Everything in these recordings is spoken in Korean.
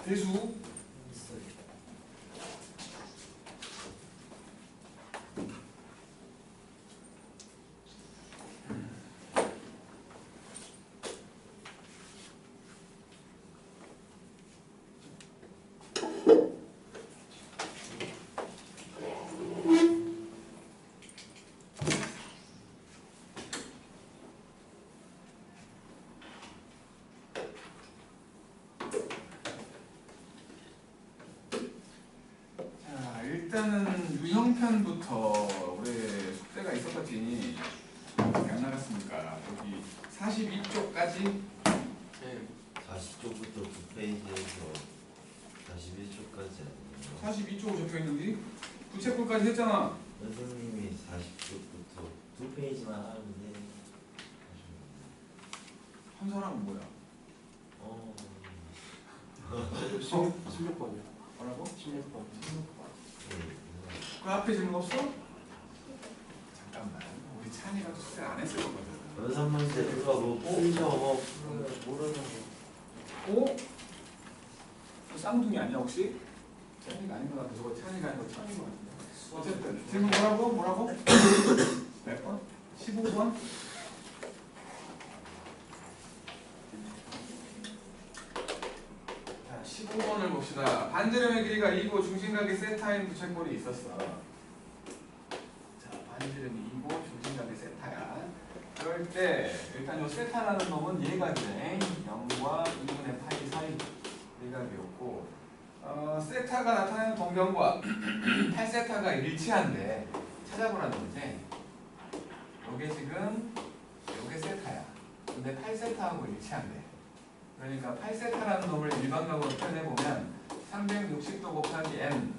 배수. 일단은 유형편부터 올해 숙제가 있었겠지. 안 나갔습니까? 여기 42쪽까지. 네. 40쪽부터 9페이지에서 41쪽까지 아니에요? 42쪽으로 적혀있는데 부채꼴까지 했잖아. 선생님이 40쪽부터 2페이지만 하는데 한 사람은 뭐야? 16번이요. 뭐라고? 16번. 그 앞에 질문 없어? 잠깐만. 우리 찬이가 또 숙제 안 했을 거거든. 연산 문제 그거 뭐 풀죠? 모르는 거. 오? 너 쌍둥이 아니야 혹시? 찬이가 아닌 것 같아. 저거 찬이가 아닌 거 찬인 것 같은데. 어쨌든 질문 뭐라고? 몇 번? 15번? 자, 15번을 봅시다. 반지름의 길이가 2고 중심각이 세타인 부채꼴이 있었어. 자, 반지름이 2고 중심각이 세타야. 그럴 때 일단 요 세타라는 놈은 예각이네. 0과 2분의 파이 사이 예각이었고, 세타가 나타나는 동경과 8세타가 일치한데 찾아보라는 거지. 요게 지금 요게 세타야. 근데 8세타하고 일치한대. 그러니까 8세타라는 놈을 일반각으로 표현해보면 360도 곱하기 n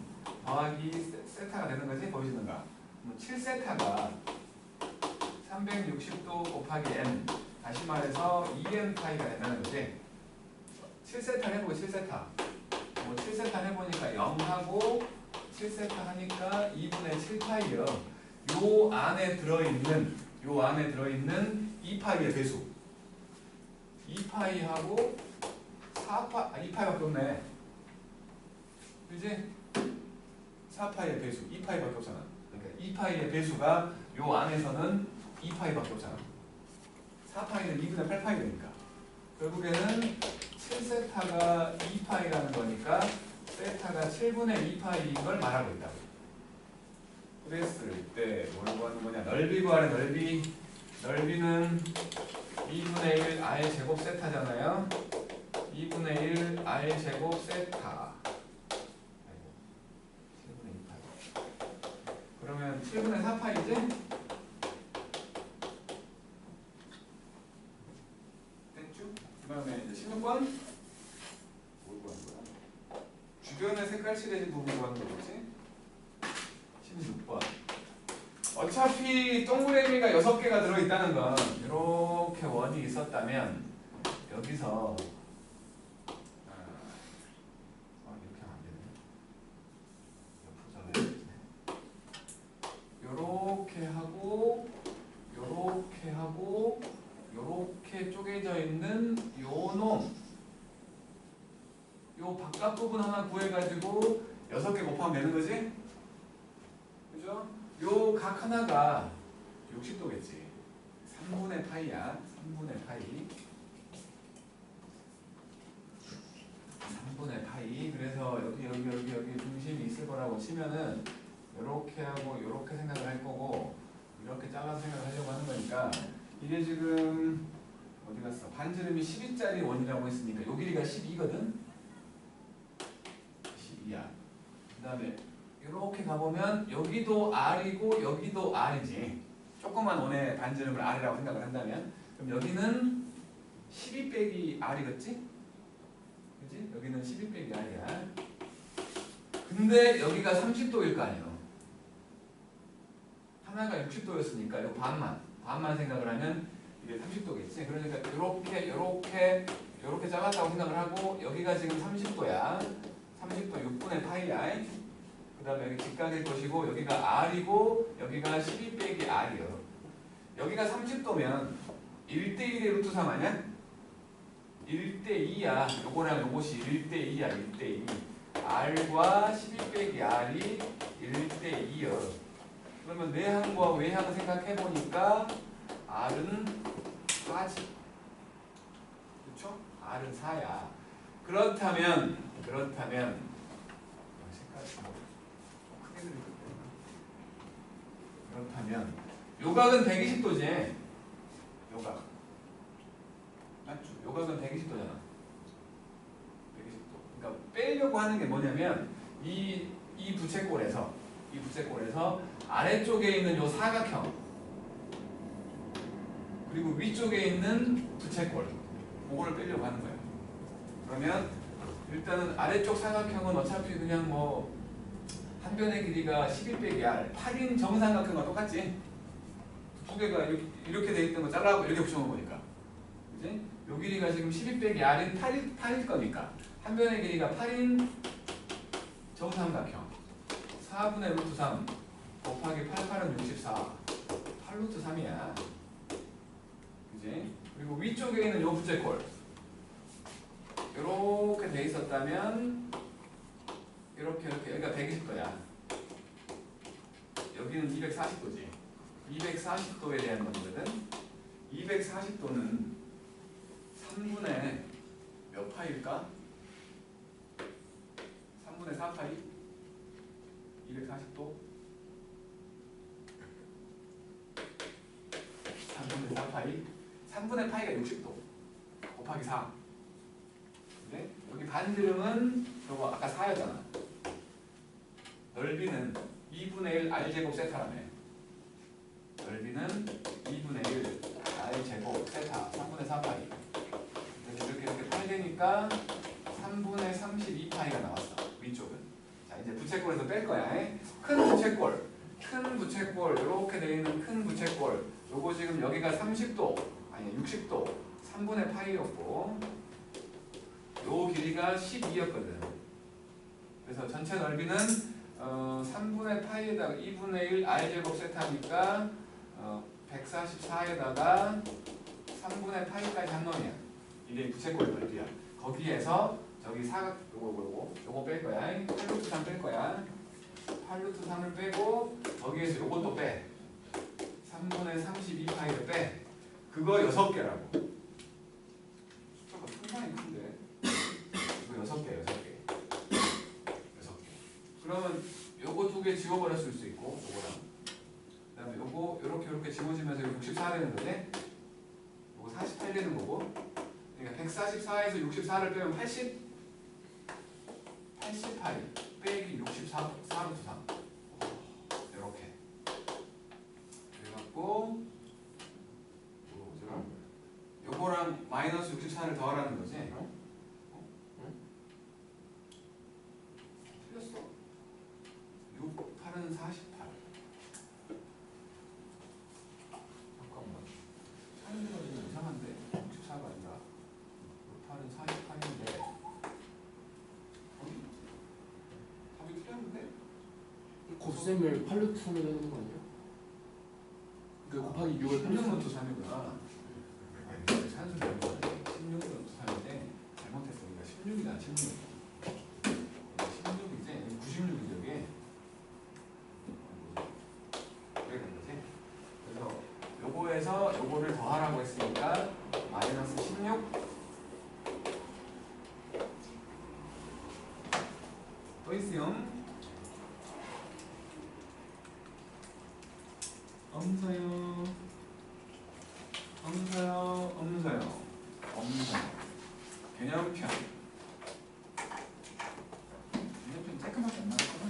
더하기 세타가 되는 거지. 보이시는가? 7세타가 360도 곱하기 n, 다시 말해서 2n 파이가 된다는 거지. 7세타 해보고 7세타. 뭐 7세타 해보니까 0하고 7세타 하니까 2분의 7파이요. 요 안에 들어있는 2파이의 배수. 2파이하고 2파이밖에 없네. 그지? 4파이의 배수. 2파이밖에 없잖아. 그러니까 2파이의 배수가 요 안에서는 2파이밖에 없잖아. 4파이는 2분의 8파이 되니까. 결국에는 7세타가 2파이라는 거니까 세타가 7분의 2파이인 걸 말하고 있다고. 그랬을 때 뭘 구하는 거냐? 넓이 구하래. 넓이는 2분의 1 r 제곱 세타잖아요. 2분의 1 r 제곱 세타. 7분의 2파이. 그러면 7분의 4파이지? 그 다음에 이제 16번 뭘 구하는 거야? 주변에 색깔 칠해진 부분 구하는 거겠지? 16번 어차피 동그라미가 6개가 들어있다는 건 이렇게 원이 있었다면 여기서 이렇게 하면 안 되네. 옆으로 잘라야겠네. 요렇게 하고 요렇게 하고 요렇게 쪼개져 있는 요 놈, 요 바깥 부분 하나 구해가지고 6개 곱하면 되는 거지? 그죠? 요 각 하나가 60도겠지. 3분의 파이야. 3분의 파이. 3분의 파이. 그래서 여기 중심이 있을 거라고 치면은 요렇게 하고 요렇게 생각을 할 거고 이렇게 잘라서 생각을 하려고 하는 거니까 이게 지금 어디 갔어? 반지름이 12짜리 원이라고 했으니까 요 길이가 12거든? 12야. 그 다음에 이렇게 가보면 여기도 R이고 여기도 R이지. 조그만 원의 반지름을 R이라고 생각을 한다면 그럼 여기는 12 빼기 R이겠지? 그치? 여기는 12 빼기 R이야. 근데 여기가 30도일 거 아니에요. 하나가 60도였으니까 요 반만 생각을 하면 이게 30도겠지. 그러니까 요렇게 잘랐다고 생각을 하고 여기가 지금 30도야. 30도 6분의 파이야. 그 다음에 여기 직각일 것이고 여기가 R이고 여기가 12 빼기 R이요. 여기가 30도면 1대1의 루트 3 아니야? 1대2야. 요거랑 요것이 1대2야. 1대2. R과 12 빼기 R이 1대2여. 그러면 내항과 외항 생각해보니까 R은 4지. 그렇죠? R은 4야. 그렇다면 색깔 뭐 크게 그릴 거야. 그렇다면 요각은 120도지. 요각. 맞죠? 요각은 120도잖아. 120도. 그러니까 빼려고 하는 게 뭐냐면 이 부채꼴에서 아래쪽에 있는 요 사각형 그리고 위쪽에 있는 부채꼴 그거를 빼려고 하는 거예요. 그러면 일단은 아래쪽 사각형은 어차피 그냥 뭐 한 변의 길이가 12 빼기 R 8인 정삼각형과 똑같지? 두 개가 이렇게 돼 있던 거 잘라고 이렇게 붙여놓은 거니까. 그지? 요 길이가 지금 12 빼기 R인 8일 거니까 한 변의 길이가 8인 정삼각형 4분의 루트 3 곱하기 88은 64 8루트 3이야. 그지? 그리고 위쪽에 있는 요 부채꼴 이렇게 돼 있었다면 이렇게 여기가 120도야. 여기는 240도지. 240도에 대한 문제거든. 240도는 3분의 몇 파일까? 3분의 4파이? 240도? 3분의 4파이? 3분의 파이가 60도 곱하기 4. 근데 여기 반지름은 저거 아까 4였잖아. 넓이는 2분의 1 R제곱 세타라며. 넓이는 2분의 1 R제곱 세타 3분의 4파이. 이렇게 8되니까 3분의 32파이가 나왔어. 위쪽은. 자 이제 부채꼴에서 뺄 거야. 큰 부채꼴 이렇게 되어 있는 큰 부채꼴 요거 지금 여기가 30도 아니 60도 3분의 파이였고 요 길이가 12였거든. 그래서 전체 넓이는 3분의 파이에다가 2분의 1 R제곱 세타니까 144에다가 3분의 파이까지 한 놈이야. 이게 부채꼴 넓이야. 거기에서 저기 사각 요거 뺄 거야. 8루트 3 뺄 거야. 8루트 3을 빼고 거기에서 요것도 빼. 3분의 32파이를 빼. 그거 6개라고. 숫자가 상당히 큰데. 이거 6개. 그러면 요거 2개 지워버렸을 수 있고 요거랑 그 다음에 요거 요렇게 지워지면서 64 되는 거지. 요거 48 되는 거고. 그러니까 144에서 64를 빼면 88 빼기 64 4루트 3 요렇게 그래갖고 요거랑 마이너스 64를 더하라는 거지. 틀렸어. 6, 8은 48. 잠깐만. 사는 거 지금 이상한데 64가 아니라 6, 8은 48인데 답이 틀렸는데? 곱셈을 8루트 3을 하는 거 아니야? 그 곱하기 6을 16루트 3이구나. 산수 잘못했네. 16루트 3인데 잘못했어. 우리가 16이다. 16. 16이지? 96이지 여기. 그래 된 거지? 그래서 요거에서 요거를 더하라고 했으니까 마이너스 16 또 있어요. 엄서요. 개념편. 개념편 쬐끔밖에 안 나왔구나.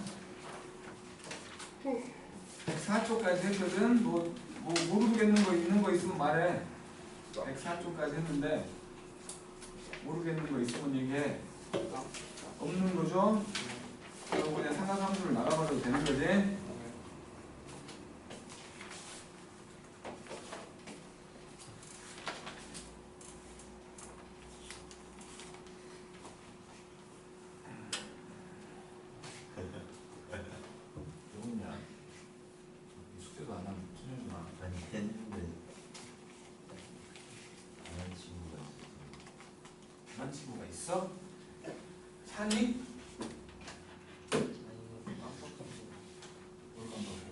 104쪽까지 했거든. 뭐 모르겠는 거 있는 거 있으면 말해. 104쪽까지 했는데 모르겠는 거 있으면 얘기해. 없는 거죠? 그리고 그냥 삼각함수를 나가봐도 되는 거지. 누구냐? 숙제도 안 하면 틀려주나? 아니 했는데 안 한 친구가 있어서 이런 친구가 있어? 찬이? 뭘 깜빡해?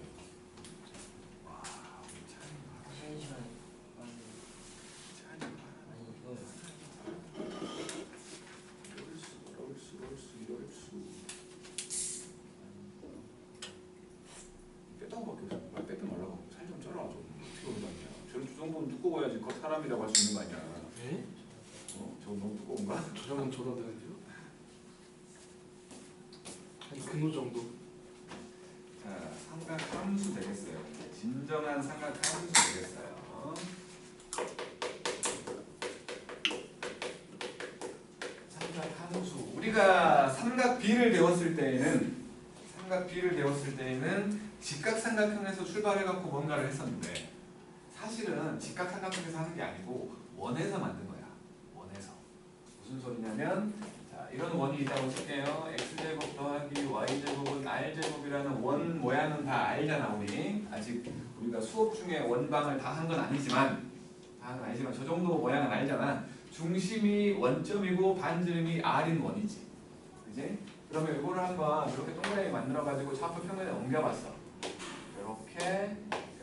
와, 우리 찬이 봐라. 찬이 봐라. 이럴 수. 뺐다고 밖에 없어. 말 빼지 말라고. 살 좀 쪄라 좀. 어떻게 올라가냐. 저런 주정부는 두꺼워야지 그 사람이라고 할 수 있는 거 아니야. 네? 저거 너무 두꺼운가? 저 정도는 줘도 되는데요? 한 근호 정도. 자, 삼각함수 되겠어요. 진정한 삼각함수 되겠어요. 삼각함수. 우리가 삼각 B를 배웠을 때에는 직각삼각형에서 출발해갖고 뭔가를 했었는데 사실은 직각삼각형에서 하는 게 아니고 원에서 만든 거야. 원에서. 무슨 소리냐면 자, 이런 원이 있다고 칠게요. x제곱 더하기 y제곱은 r제곱이라는 원 모양은 다 알잖아 우리. 아직 우리가 수업 중에 원방을 다 한 건 아니지만 저 정도 모양은 알잖아. 중심이 원점이고 반지름이 r인 원이지. 그지? 그러면 이거를 한번 이렇게 동그라미 만들어가지고 좌표 평면에 옮겨봤어. 이렇게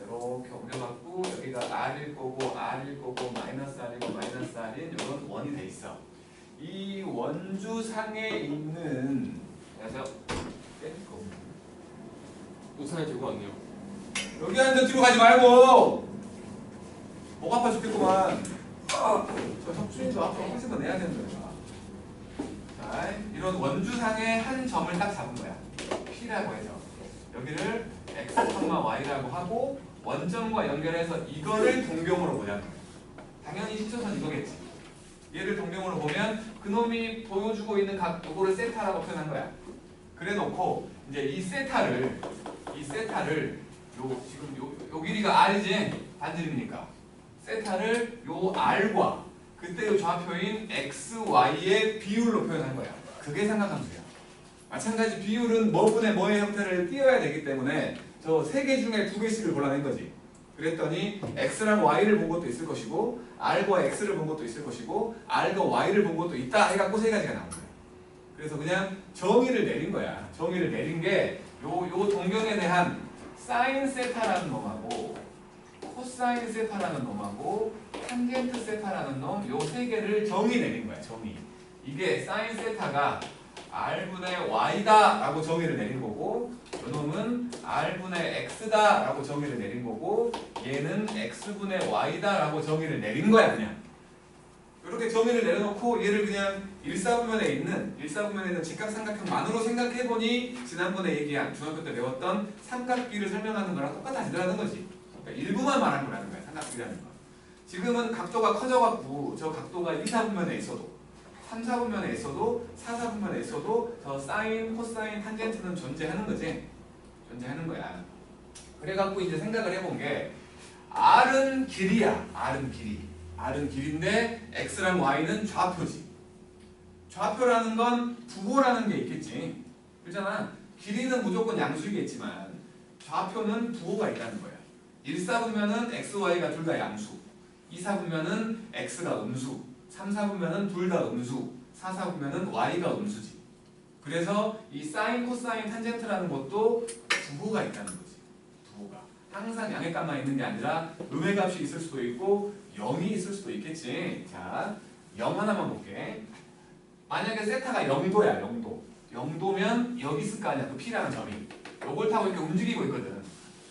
옮겨갖고 여기가 r일 거고 마이너스 r이고 마이너스 r인 이런 원이 돼 있어. 이 원주상에 있는 그래서 우산에 들고 왔네요. 여기 앉아 뒤로 가지 말고 목 아파 죽겠구만. 저 석준이도 앞으로 회색도 내야 되는 거야. 자, 이런 원주상의 한 점을 딱 잡은 거야. P라고 해서 여기를 x, y라고 하고 원점과 연결해서 이거를 동경으로 보자는 거야. 당연히 시초선 이거겠지. 얘를 동경으로 보면 그놈이 보여주고 있는 각 요거를 세타라고 표현한 거야. 그래 놓고 이제 이 세타를 요 길이가 r이지 반지름이니까 세타를 요 r과 그때 요 좌표인 x, y의 비율로 표현한 거야. 그게 삼각함수야. 마찬가지 비율은 뭐분의 뭐의 형태를 띄어야 되기 때문에 저 세 개 중에 두 개씩을 골라낸 거지. 그랬더니 x랑 y를 본 것도 있을 것이고 r과 x를 본 것도 있을 것이고 r과 y를 본 것도 있다 해갖고 세 가지가 나온 거야. 그래서 그냥 정의를 내린 거야. 정의를 내린 게 요 동경에 대한 사인 세타라는 놈하고 코사인 세타라는 놈하고 탄젠트 세타라는 놈 요 세 개를 정의 내린 거야. 정의. 이게 사인 세타가 r분의 y다 라고 정의를 내린 거고 요 놈은 r분의 x다 라고 정의를 내린 거고 얘는 x분의 y다 라고 정의를 내린 거야. 그냥 이렇게 정의를 내려놓고 얘를 그냥 일사분면에 있는 직각삼각형만으로 생각해보니 지난번에 얘기한 중학교 때 배웠던 삼각비를 설명하는 거랑 똑같아지더라는 거지. 그러니까 일부만 말한 거라는 거야. 삼각비라는 거. 지금은 각도가 커져갖고 저 각도가 2, 4분면에 있어도 3, 4분면에 있어도 4, 4분면에 있어도 저 사인, 코사인, 탄젠트는 존재하는 거지. 존재하는 거야. 그래갖고 이제 생각을 해본 게 R은 길이야. R은 길이. R은 길인데 X랑 Y는 좌표지. 좌표라는 건 부호라는 게 있겠지. 그렇잖아. 길이는 무조건 양수이겠지만 좌표는 부호가 있다는 거야. 1, 4분면은 X, Y가 둘 다 양수. 2, 4분면은 X가 음수. 3, 4분면은 둘 다 음수. 4, 4분면은 Y가 음수지. 그래서 이 사인, 코사인, 탄젠트라는 것도 부호가 있다는 거지. 부호가. 항상 양의 값만 있는 게 아니라 음의 값이 있을 수도 있고 0이 있을 수도 있겠지. 자, 0 하나만 볼게. 만약에 세타가 0도야. 0도. 0도면 여기 있을 거 아니야. 그 P라는 점이. 요걸 타고 이렇게 움직이고 있거든.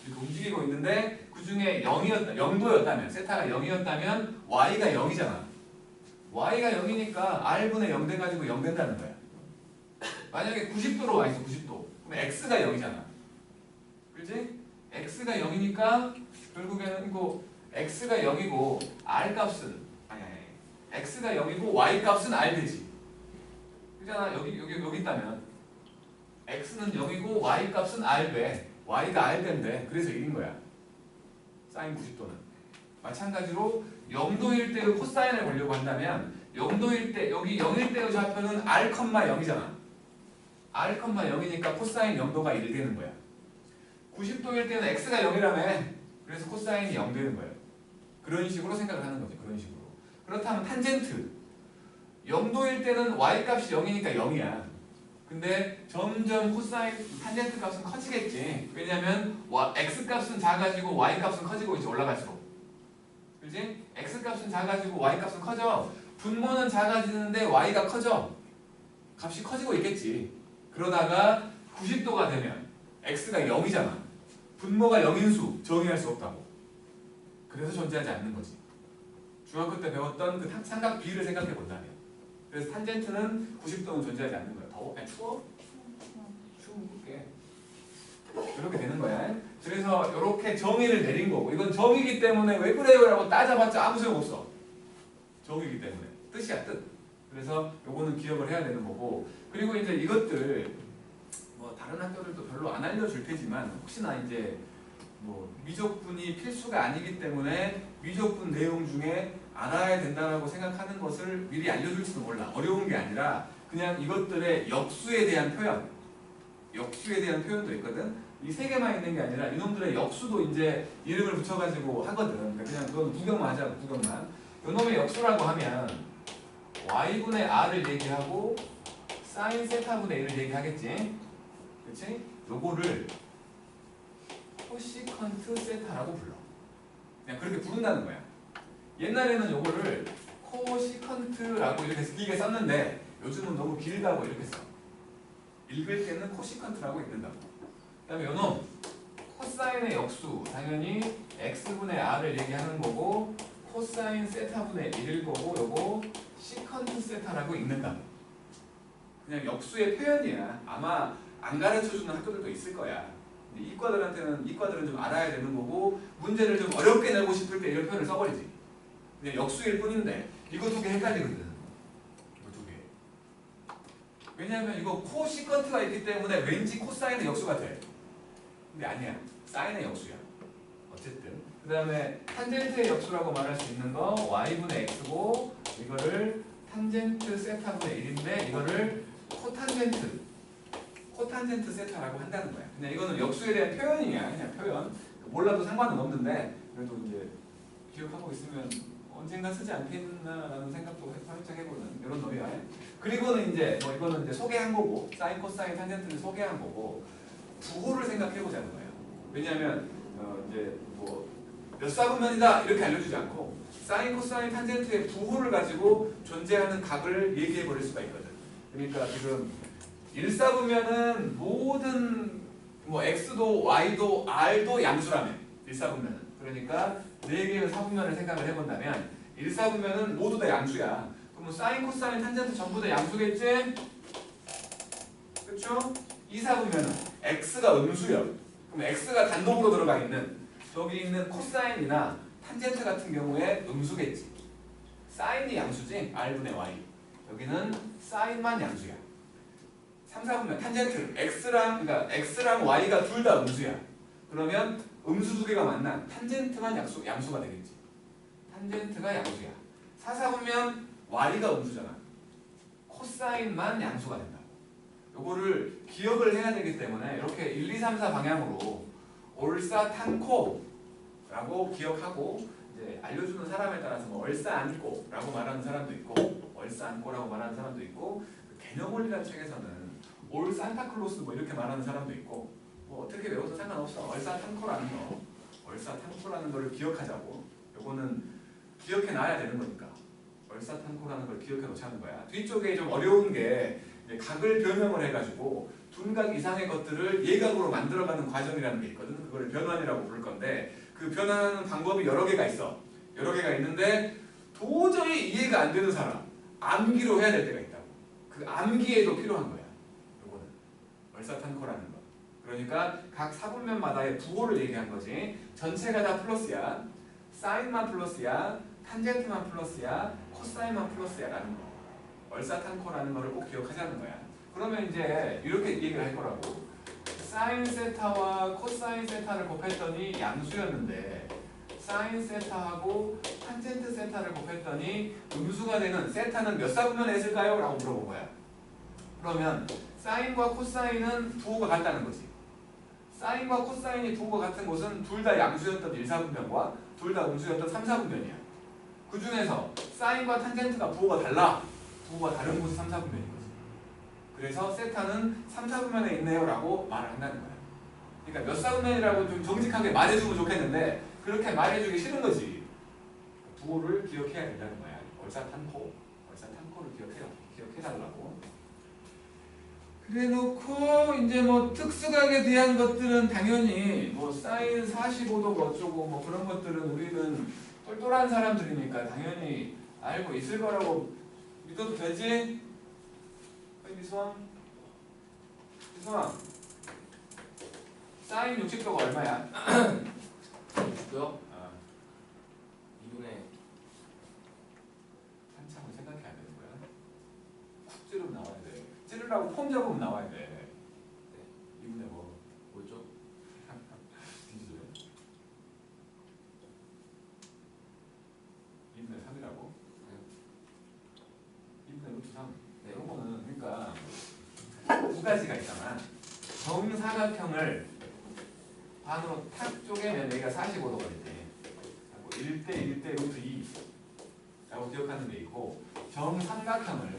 이렇게 움직이고 있는데 그 중에 0도였다면 세타가 0이었다면 Y가 0이잖아. Y가 0이니까 R분의 0 돼가지고 0 된다는 거야. 만약에 90도로 와 있어. 90도. 그럼 X가 0이잖아. 그렇지? X가 0이니까 결국에는 이거 X가 0이고 R 값은 아니 X가 0이고 Y 값은 R 되지. 그잖아. 여기 있다면 X는 0이고 Y 값은 R 돼. Y가 R 된대. 그래서 1인 거야. 사인 90도는. 마찬가지로 0도일 때의 코사인을 보려고 한다면 0도일 때 여기 0일 때의 좌표는 R, 0이잖아. R, 0이니까 코사인 0도가 1 되는 거야. 90도일 때는 X가 0이라며. 그래서 코사인이 0 되는 거예요. 그런 식으로 생각을 하는 거죠. 그런 식으로. 그렇다면 탄젠트. 0도일 때는 y 값이 0이니까 0이야. 근데 점점 코사인 탄젠트 값은 커지겠지. 왜냐면 x 값은 작아지고 y 값은 커지고 있지, 올라갈수록. 그지? x 값은 작아지고 y 값은 커져. 분모는 작아지는데 y가 커져. 값이 커지고 있겠지. 그러다가 90도가 되면 x가 0이잖아. 분모가 0인 수 정의할 수 없다고. 그래서 존재하지 않는 거지. 중학교 때 배웠던 그 삼각 비를 생각해 본다면. 그래서 탄젠트는 90도는 존재하지 않는 거야. 더워? 추워? 추울게. 이렇게 되는 거야. 그래서 이렇게 정의를 내린 거고, 이건 정의기 때문에 왜 그래요? 라고 따져봤자 아무 소용 없어. 정의기 때문에. 뜻이야, 뜻. 그래서 요거는 기억을 해야 되는 거고, 그리고 이제 이것들 뭐 다른 학교들도 별로 안 알려줄 테지만 혹시나 이제 뭐 미적분이 필수가 아니기 때문에 미적분 내용 중에 알아야 된다고 생각하는 것을 미리 알려줄지도 몰라. 어려운 게 아니라 그냥 이것들의 역수에 대한 표현, 역수에 대한 표현도 있거든. 이 세 개만 있는 게 아니라 이놈들의 역수도 이제 이름을 붙여가지고 하거든. 그냥 그건 구경만 하자고, 구경만. 이놈의 역수라고 하면 y분의 r을 얘기하고 사인 세타분의 1을 얘기하겠지. 그치? 요거를 코시컨트 세타라고 불러. 그냥 그렇게 부른다는 거야. 옛날에는 요거를 코시컨트라고 이렇게 길게 썼는데 요즘은 너무 길다고 이렇게 써. 읽을 때는 코시컨트라고 읽는다고. 그 다음에 요놈 코사인의 역수 당연히 x분의 r을 얘기하는 거고 코사인 세타분의 1일 거고 요거 시컨트 세타라고 읽는다고. 그냥 역수의 표현이야. 아마 안 가르쳐주는 학교들도 있을 거야. 근데 이과들은 좀 알아야 되는 거고 문제를 좀 어렵게 내고 싶을 때 이런 표현을 써버리지. 그냥 역수일 뿐인데 이거 두 개 헷갈리거든. 이거 두 개. 왜냐하면 이거 코시컨트가 있기 때문에 왠지 코사인의 역수가 돼. 근데 아니야. 사인의 역수야. 어쨌든. 그 다음에 탄젠트의 역수라고 말할 수 있는 거 y분의 x고 이거를 탄젠트 세타분의 1인데 이거를 코탄젠트 세타라고 한다는 거야. 그냥 이거는 역수에 대한 표현이야. 그냥 표현. 몰라도 상관은 없는데 그래도 이제 기억하고 있으면 언젠가 쓰지 않겠나라는 생각도 살짝 해보는 이런 놈이야. 그리고는 이제 뭐 이거는 이제 소개한 거고 사인 코사인 탄젠트를 소개한 거고 부호를 생각해 보자는 거예요. 왜냐하면 이제 뭐 몇 사분면이다 이렇게 알려주지 않고 사인 코사인 탄젠트의 부호를 가지고 존재하는 각을 얘기해 버릴 수가 있거든. 그러니까 지금 1사분면은 모든 뭐 x도 y도 r도 양수라며 1사분면은. 그러니까 4개의 사분면을 생각을 해본다면 1사분면은 모두 다 양수야. 그러면 사인 코사인 탄젠트 전부 다 양수겠지? 그렇죠? 2사분면은 x가 음수야. 그럼 x가 단독으로 들어가 있는 저기 있는 코사인이나 탄젠트 같은 경우에 음수겠지. 사인이 양수지? r분의 y. 여기는 사인만 양수야. 3사분면 탄젠트 그러니까 x랑 y가 둘 다 음수야. 그러면 음수 두 개가 만나 탄젠트만 양수가 되겠지. 탄젠트가 양수야. 4사분면 y가 음수잖아. 코사인만 양수가 된다. 요거를 기억을 해야 되기 때문에 이렇게 1, 2, 3, 4 방향으로 얼싸탄코라고 기억하고 이제 알려주는 사람에 따라서 뭐 얼싸안코라고 말하는 사람도 있고 얼싸안코라고 말하는 사람도 있고 개념 원리라는 책에서는 올 산타클로스 뭐 이렇게 말하는 사람도 있고 뭐 어떻게 외워도 상관없어. 얼싸탄코라는 거, 얼싸탄코라는 거를 기억하자고. 요거는 기억해 놔야 되는 거니까 얼싸탄코라는 걸 기억해 놓자는 거야. 뒤쪽에 좀 어려운 게 각을 변형을 해가지고 둔각 이상의 것들을 예각으로 만들어가는 과정이라는 게 있거든. 그걸 변환이라고 부를 건데 그 변환하는 방법이 여러 개가 있어. 여러 개가 있는데 도저히 이해가 안 되는 사람 암기로 해야 될 때가 있다고. 그 암기에도 필요한 거야. 요거는 얼싸탄코라는 거. 그러니까 각 사분면마다의 부호를 얘기한 거지. 전체가 다 플러스야. 사인만 플러스야. 탄젠트만 플러스야. 코사인만 플러스야 라는 거. 얼싸탄코라는 거를 꼭 기억하자는 거야. 그러면 이제 이렇게 얘기를 할 거라고. 사인 세타와 코사인 세타를 곱했더니 양수였는데 사인 세타하고 탄젠트 세타를 곱했더니 음수가 되는 세타는 몇 사분면에 있을까요? 라고 물어본 거야. 그러면 사인과 코사인은 부호가 같다는 거지. 사인과 코사인이 부호가 같은 곳은 둘 다 양수였던 1사분면과 둘 다 음수였던 3사분면이야. 그 중에서 사인과 탄젠트가 부호가 달라. 부호가 다른 곳이 3, 4분면인 거지. 그래서 세타는 3, 4분면에 있네요 라고 말을 한다는 거야. 그러니까 몇 사분면이라고 좀 정직하게 말해주면 좋겠는데 그렇게 말해주기 싫은 거지. 부호를 기억해야 된다는 거야. 얼사탄코를 기억해달라고. 그래놓고 이제 뭐 특수각에 대한 것들은 당연히 뭐 사인 45도가 어쩌고 뭐 그런 것들은 우리는 똘똘한 사람들이니까 당연히 알고 있을 거라고 믿어도 되지? 미수왕? 사인 60도가 얼마야? 있고요. 2분의 한참을 생각해야 되는 거야. 쿡 찌르면 나와야 돼. 찌르려고 폼 잡으면 나와야 돼. 2분의 뭐? 뭐죠? 뒤집어요. 2분의 3이라고? 2분의 루트 3. 네. 이런 거는 그러니까 두 가지가 있잖아. 정사각형을 반으로 탁 쪼개면 여기가 45도가 됐대. 1대 루트 2라고 기억하는 게 있고 정삼각형을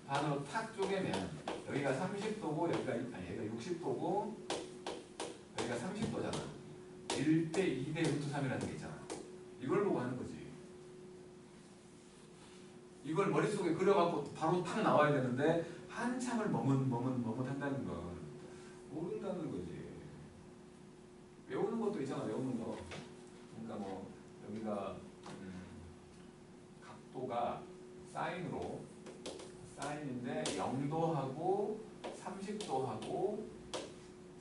반으로 탁 쪼개면 여기가 30도고 여기가 60도고 여기가 30도잖아. 1대 2대 루트 3이라는 게 있잖아. 이걸 보고 하는 거지. 이걸 머릿속에 그려갖고 바로 탁 나와야 되는데 한참을 머뭇한다는 건 모른다는 거지. 외우는 것도 있잖아. 외우는 거. 그러니까 뭐 여기가 각도가 사인인데 0도하고 30도하고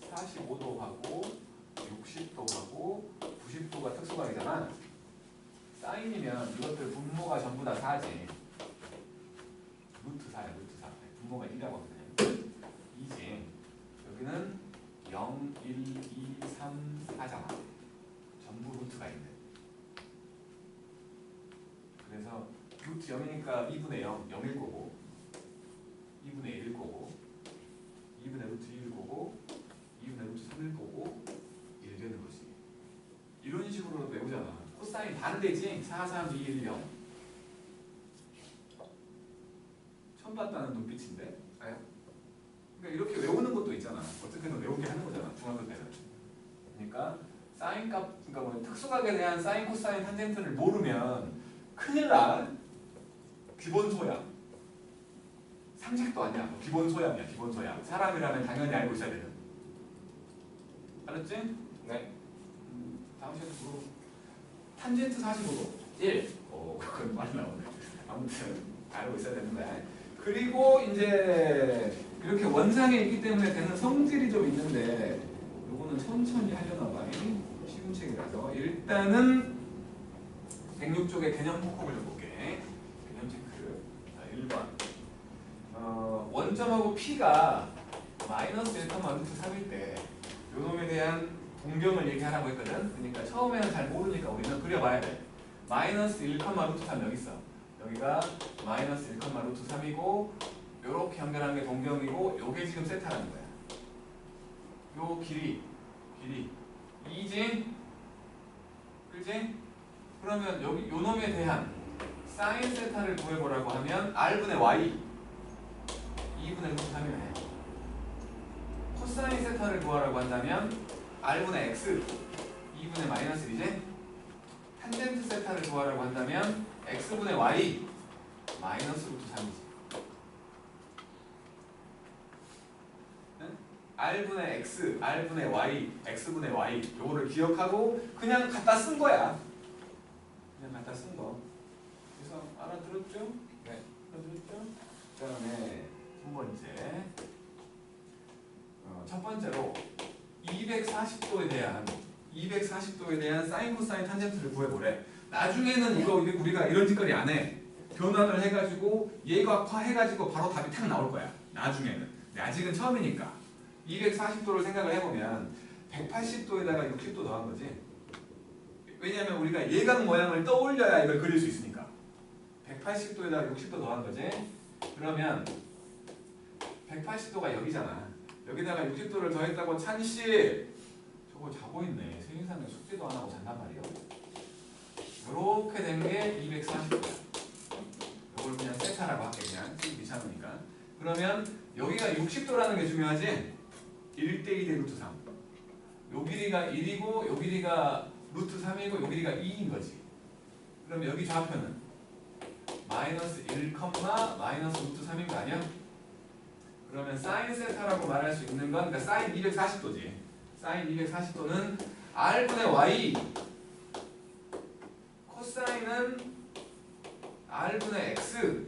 45도하고 60도하고 90도가 특수각이잖아. 사인이면 이것들 분모가 전부 다 4지. 루트 4야, 루트 4. 분모가 1이라고 하거든. 2지. 여기는 0, 1, 2, 3, 4잖아. 전부 루트가 있네. 그래서 루트 0이니까 2분의 0, 0일 거고 2분의 1일 거고 2분의 루트 2일 거고 2분의 루트 3일 거고 1 되는 거지. 이런 식으로 외우잖아. 코사인 반대지. 4, 3, 2, 1, 0. 처음 봤다는 눈빛인데. 그러니까 이렇게 외우는 것도 있잖아. 어떻게든 외우게 하는 거잖아. 중학교 때는. 그러니까 사인 값, 그러니까 뭐 특수각에 대한 사인, 코사인, 탄젠트를 모르면 큰일 나. 기본 소양. 상식도 아니야. 기본 소양이야. 기본 소양. 사람이라면 당연히 알고 있어야 되는. 알았지? 네. 다음 시간에 물어. 탄젠트 45도 1. 그건 많이 나오네. 아무튼 알고 있어야 되는 거야. 그리고 이제 이렇게 원상에 있기 때문에 되는 성질이 좀 있는데 요거는 천천히 하려나 봐. 쉬운 책이라서 일단은 106쪽의 개념 폭곡을 좀 볼게. 개념 체크. 자, 1번. 원점하고 P가 마이너스 1, 루트 3일 때 요놈에 대한 동경을 얘기하라고 했거든. 그러니까 처음에는 잘 모르니까 우리는 그려봐야 돼. 마이너스 1, 루트 3 여기 있어. 여기가 마이너스 1, 루트 3이고 요렇게 연결한 게 동경이고 요게 지금 세타라는 거야. 요 길이 2지? 그지? 그러면 여기 요 놈에 대한 사인 세타를 구해보라고 하면 R분의 Y 2분의 루트 3이네. 코사인 세타를 구하라고 한다면 R분의 X 2분의 마이너스 1이지? 탄젠트 세타를 구하라고 한다면 X분의 Y 마이너스 루트 3이지. R분의 X, R분의 Y, X분의 Y 요거를 기억하고 그냥 갖다 쓴 거야. 그냥 갖다 쓴 거. 그래서 알아들었죠? 네. 알아들었죠? 그 다음에 두 번째. 첫 번째로 240도에 대한 사인, 코사인, 탄젠트를 구해보래. 나중에는 이거 우리가 이런 짓거리 안 해. 변환을 해가지고 예각화해가지고 바로 답이 탁 나올 거야. 나중에는. 근데 아직은 처음이니까. 240도를 생각을 해보면 180도에다가 60도 더한 거지. 왜냐하면 우리가 예각 모양을 떠올려야 이걸 그릴 수 있으니까. 180도에다가 60도 더한 거지. 그러면 180도가 여기잖아. 여기다가 60도를 더했다고 찬씨 저거 자고 있네. 세상에 숙제도 안 하고 잔단 말이야. 이렇게 된 게 240도야. 이걸 그냥 세타라고 할게. 그냥 귀찮으니까. 그러면 여기가 60도라는 게 중요하지? 1대 2대 루트 3. 요 길이가 1이고 요 길이가 루트 3이고 요 길이가 2인 거지. 그럼 여기 좌표는 마이너스 1, 마이너스 루트 3인 거 아니야? 그러면 사인 세타라고 말할 수 있는 건, 그러니까 사인 240도지. 사인 240도는 R분의 Y, 코사인은 R분의 X,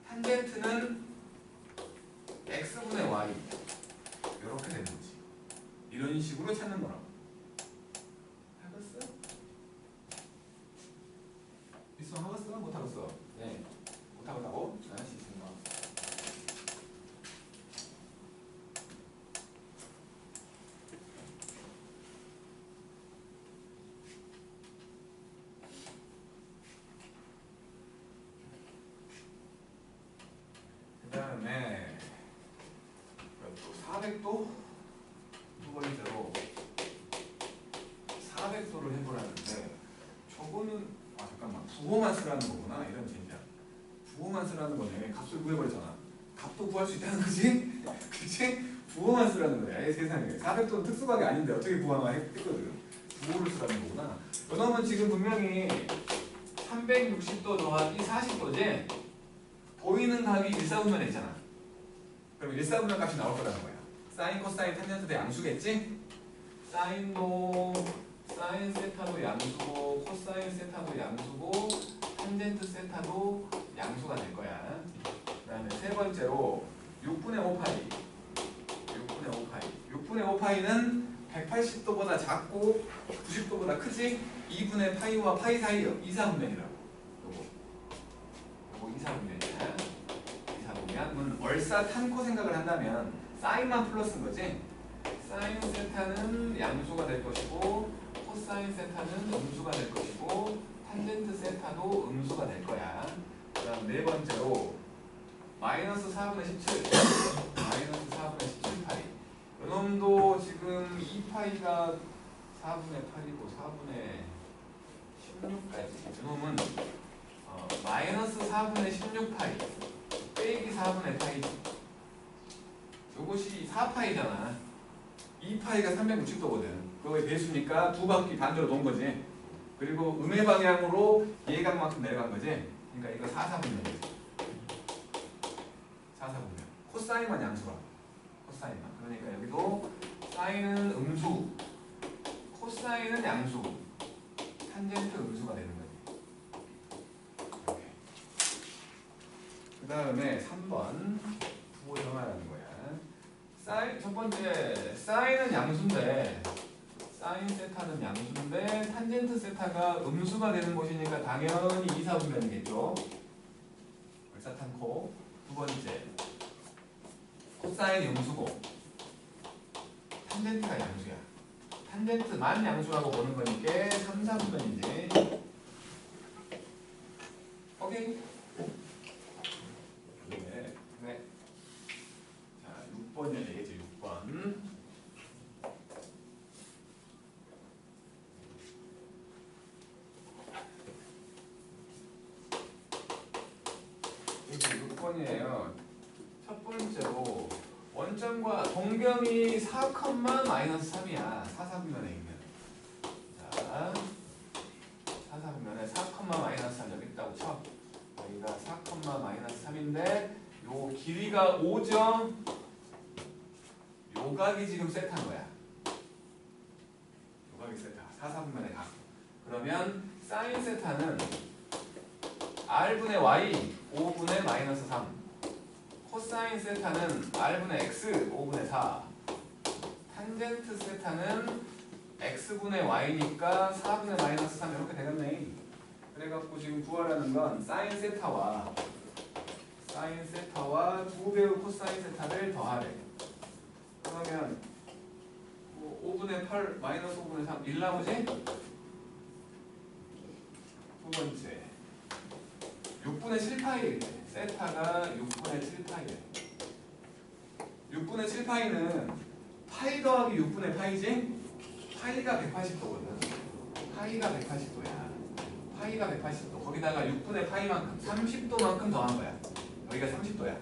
탄젠트는 X분의 Y. 이렇게 되는 거지. 이런 식으로 찾는 거라고. 해봤어? 있어? 해봤어? 못하겠어? 네. 못하겠다고? 네, 있습니다. 그 다음에 또 400도 두 번째로 400도를 해보라는데 저거는 잠깐만 부호만 쓰라는 거구나. 이런 젠장. 부호만 쓰라는 거네. 값을 구해버렸잖아. 값도 구할 수 있다는 거지? 그치? 부호만 쓰라는 거야. 에이, 세상에. 400도는 특수각이 아닌데 어떻게 부호만 했거든. 부호를 쓰라는 거구나. 이놈은 지금 분명히 360도 더하기 40도지? 보이는 각이 1,4분면에 있잖아. 그럼 1,4분면 값이 나올 거라는 거야. 사인, 코사인, 탄젠트 대 양수겠지? 사인도 사인 세타도 양수고 코사인 세타도 양수고 탄젠트 세타도 양수가 될 거야. 그 다음에 세 번째로 6분의 5파이 6분의 5파이는 180도보다 작고 90도보다 크지? 2분의 파이와 파이 사이요. 2,4분면이라고. 요거 2,4분면이야. 2,4분면 얼싸 탄코 생각을 한다면 사인만 플러스인 거지? 사인 세타는 양수가 될 것이고 코사인 세타는 음수가 될 것이고 탄젠트 세타도 음수가 될 거야. 그 다음 네 번째로 마이너스 4분의 17 마이너스 4분의 17파이 이놈도 지금 2파이가 4분의 8이고 4분의 16까지 이놈은 마이너스 4분의 16파이 빼기 4분의 파이 이것이 4파이잖아. 2파이가 360도거든. 그거의 배수니까 두 바퀴 반대로 놓은 거지. 그리고 음의 방향으로 예각만큼 내려간 거지. 그러니까 이거 4,4분면이지. 4,4분면. 코사인만 양수라. 코사인만. 그러니까 여기도 사인은 음수, 코사인은 양수, 탄젠트 음수가 되는 거지. 이렇게. 그 다음에 3번 부호 정하라는 거야. 사인 첫 번째 사인은 양수인데 사인 세타는 양수인데 탄젠트 세타가 음수가 되는 곳이니까 당연히 2,4분면이겠죠. 얼싸탄코. 두 번째 코사인이 음수고 탄젠트가 양수야. 탄젠트만 양수라고 보는 거니까 3,4분면이지. 오케이. 네. 자, 6번이 되겠지. 6번. 이게 6번이에요. 첫 번째로 원점과 동경이 4,-3이야. 4,4분면에 있는. 자, 4,4분면에 4,-3 여기 있다고 쳐. 여기가 4,-3인데 요 길이가 5점. 요 각이 지금 세타인 거야. 요 각이 세타. 4,4분면의 각. 그러면 사인 세타는 R분의 Y 5분의 마이너스 3. 코사인 세타는 R분의 X 5분의 4. 탄젠트 세타는 X분의 Y니까 4분의 마이너스 3 이렇게 되겠네. 그래갖고 지금 구하라는 건 사인 세타와 2배의 코사인 세타를 더하래. 그러면 뭐 5분의 8 마이너스 5분의 3 1 나오지? 두 번째 6분의 7파이 세타가 6분의 7파이래. 6분의 7파이는 파이 더하기 6분의 파이지? 파이가 180도거든. 파이가 180도야. 파이가 180도. 거기다가 6분의 파이만큼 30도만큼 더한 거야. 여기가 30도야.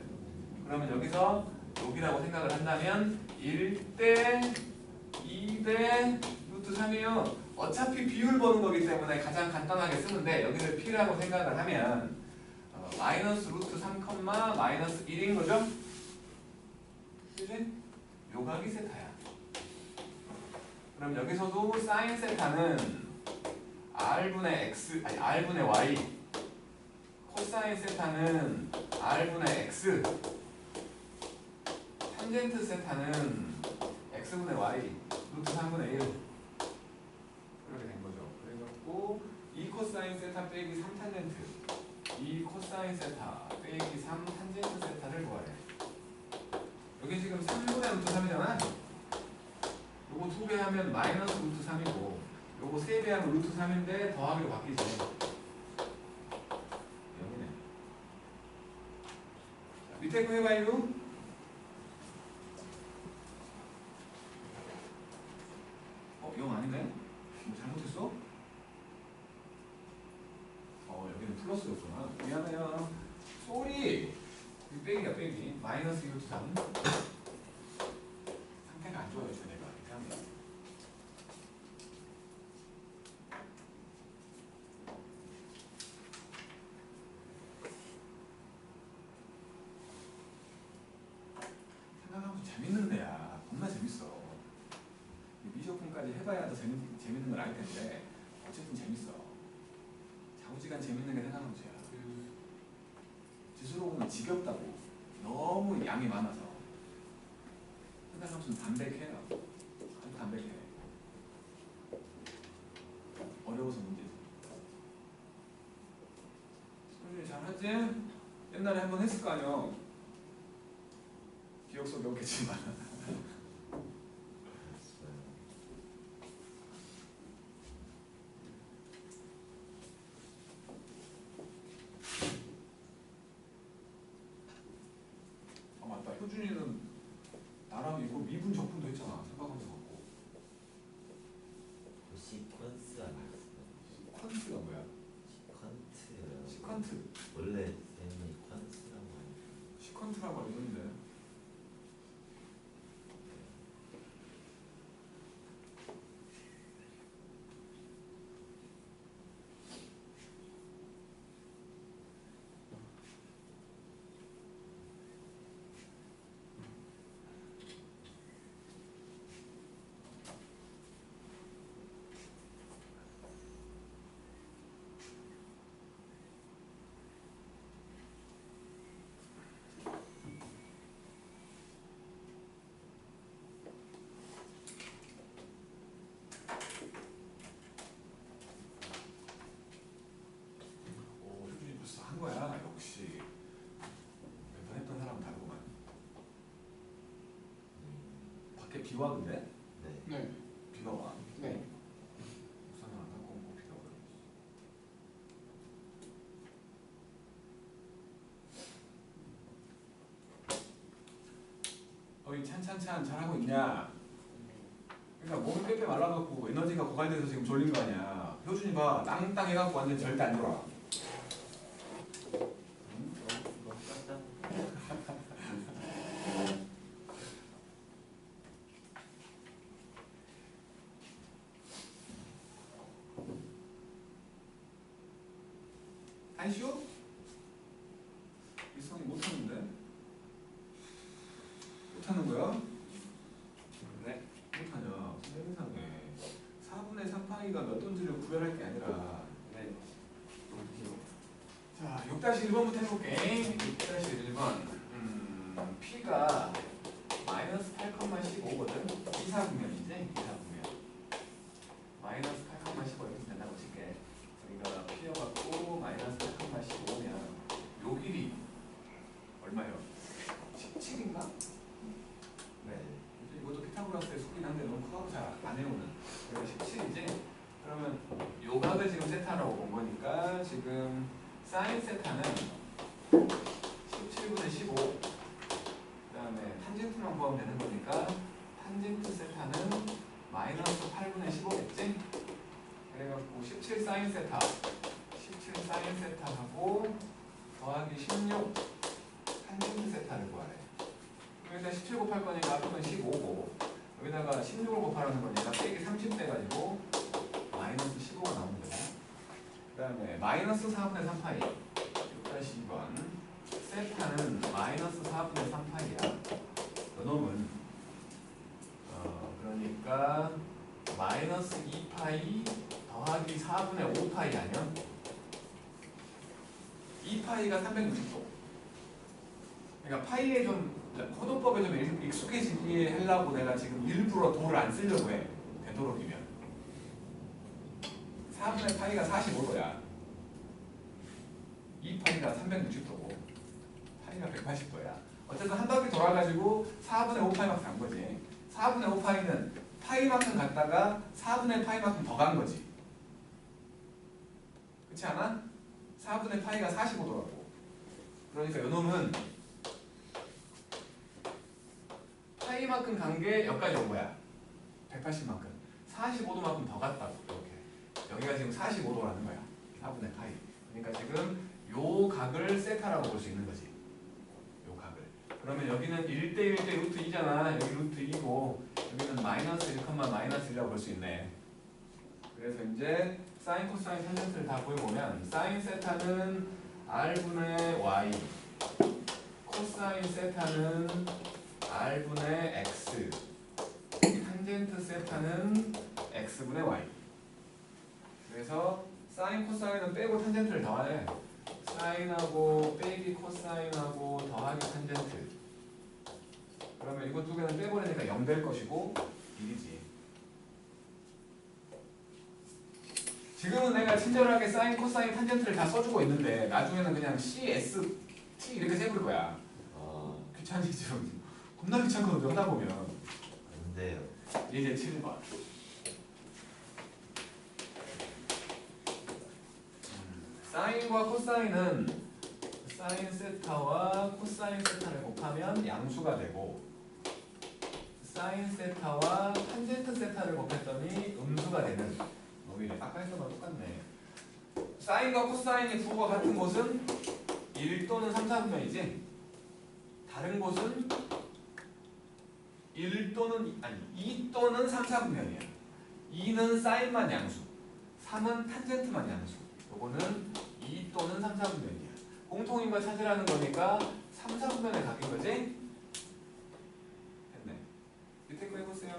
그러면 여기서 여기라고 생각을 한다면 1대 2대 루트 3이요. 어차피 비율 보는 거기 때문에 가장 간단하게 쓰는데 여기를 P라고 생각을 하면 마이너스 루트 3, 마이너스 1인 거죠? 그지? 요각이 세타야. 그럼 여기서도 사인 세타는 R분의 X, 아니 R분의 Y, 코사인 세타는 R분의 X, 탄젠트 세타는 X분의 Y, 루트 3분의 1 이렇게 된 거죠. 그래갖고 2 코사인 세타 빼기 3 탄젠트, 2 코사인 세타 빼기 3 탄젠트 세타를 구하래. 여기 지금 3분의 루트 3이잖아. 요거 2배 하면 마이너스 루트 3이고 요거 3배 하면 루트 3인데 더하기로 바뀌지. 여기네. 자, 밑에 거 해봐요. 영 아니네? 뭐 잘못했어? 여기는 플러스였구나. 미안해요. 쏘리! 여기 빼기야 빼기. 마이너스 루트 3. 상태가 안 좋아요 쟤네가. 이상해. 생각하면 재밌는 데야. 겁나 재밌어. 미적분까지 해봐야 더 재밌는 걸 알 텐데 어쨌든 재밌어. 자우지간 재밌는 게 생각하면 돼요. 지수로 보면 지겹다고. 너무 양이 많아서. 생각하면 담백해요. 아주 담백해. 어려워서 문제지. 소준이 잘하지? 옛날에 한번 했을 거 아니야. 기억 속에 없겠지만. 효준이는 나랑 이거 미분 적분도 했잖아. 생각하면서 갖고. 시퀀스 아니었어요? 퀀트가 뭐야? 시퀀트. 시퀀트. 원래 쌤이 퀀스라고 하니까. 시퀀트라고 알던데. 한 거야. 역시 몇 번 했던 사람은 다르구만. 밖에 비 와 근데? 네. 비가 와. 네. 우산을 안 갖고 오고 비가 오고. 어이 찬찬찬 잘하고 있냐? 그러니까 몸이 빼빼 말라갖고 에너지가 고갈돼서 지금 졸린 거 아니야. 효준이 봐 땅땅 해갖고 완전 절대 안 돌아. 아이쇼? 이성이 못하는데? 못하는 거야? 네. 못하냐? 세상에 4분의 3파이가 몇 돈지를 구별할 게 아니라. 네. 자 6-1번부터 해볼게. 6-1번 P가 마이너스 8,15거든? 이사분면이지? 이사분면 마이너스 8,15 이렇게 된다고 칠게. 여기가 P여갖고 마이너스 8,15면 요 길이 얼마요? 17인가? 네. 이것도 피타고라스의 속긴 한데 너무 커서 잘 안 해오는. 여기가 17이지? 그러면 요 각을 지금 세타라고 본 거니까 지금 사인 세타는 17분의 15 그다음에 탄젠트만 구하면 되는 거니까 탄젠트 세타는 마이너스 8분의 15겠지? 그래갖고 17 사인 세타 17 사인 세타하고 더하기 16 탄젠트 세타를 구하래. 여기다 17 곱할 거니까 앞으로는 15고 여기다가 16을 곱하라는 거니까 빼기 30 돼가지고 마이너스 15가 나오는 거야. 그 다음에 마이너스 4분의 3파이 6-2번 세타는 마이너스 4분의 3파이야. 이놈은 그러니까 마이너스 2파이 더하기 4분의 5파이 아니야? 2파이가 360도. 그러니까 파이에 좀 호도법에 좀 익숙해지게 하려고 내가 지금 일부러 도를 안 쓰려고 해. 되도록이면 4분의 파이가 45도야. 2파이가 360도고 파이가 180도야. 어쨌든 한 바퀴 돌아가지고 4분의 5파이만큼 간 거지. 4분의 5파이는 파이만큼 갔다가 4분의 파이만큼 더 간 거지. 그렇지 않아? 4분의 파이가 45도라고. 그러니까 요놈은 파이만큼 간 게 여기까지 온 거야. 180만큼. 45도만큼 더 갔다고. 이렇게. 여기가 지금 45도라는 거야. 4분의 파이. 그러니까 지금 요 각을 세타라고 볼 수 있는 거지. 요 각을. 그러면 여기는 1대 1대 루트 2잖아. 여기 루트 2고 여기는 마이너스 1, 마이너스 1이라고 볼 수 있네. 그래서 이제 사인, 코사인, 탄젠트를 다 보여보면 사인 세타는 r분의 y, 코사인 세타는 r분의 x, 탄젠트 세타는 x분의 y. 그래서 사인, 코사인은 빼고 탄젠트를 더하래. 사인하고 빼기 코사인하고 더하기 탄젠트. 그러면 이거 두 개는 빼버리니까 0 될 것이고 1이지. 지금은 내가 친절하게 사인, 코사인, 탄젠트를 다 써주고 있는데 나중에는 그냥 C, S, T 이렇게 세볼 거야. 귀찮지 좀. 겁나 귀찮거든 하다 보면. 안 돼요. 이제 7번. 사인과 코사인은 사인 세타와 코사인 세타를 곱하면 양수가 되고 사인 세타와 탄젠트 세타를 곱했더니 음수가 되는. 오히려 아까 했던 거랑 똑같네. 사인과 코사인이 부호가 같은 곳은 1 또는 3, 4분면이지. 다른 곳은 1 또는 2 또는 3, 4분면이야. 2는 사인만 양수, 3은 탄젠트만 양수. 요거는 2 또는 3, 4분면이야. 공통인 거 찾으라는 거니까 3, 4분면에 각인 거지? 됐네. 밑에 거 해보세요.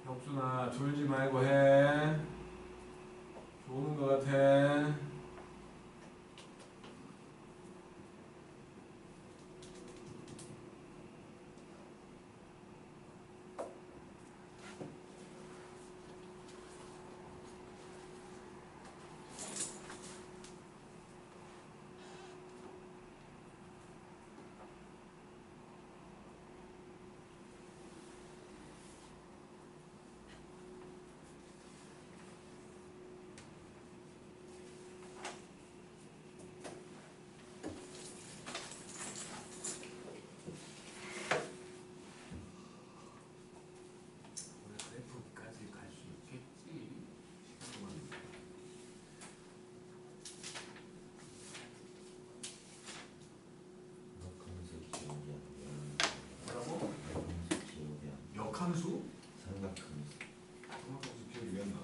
혁순아 졸지 말고 해. 좋은 거 같아. F까지 갈 수 있겠지. 역함수 기억이 안 뭐라고? 나. 역함수 기억이 안 나. 역함수? 삼각함수. 역함수 기억이 왜 안 나?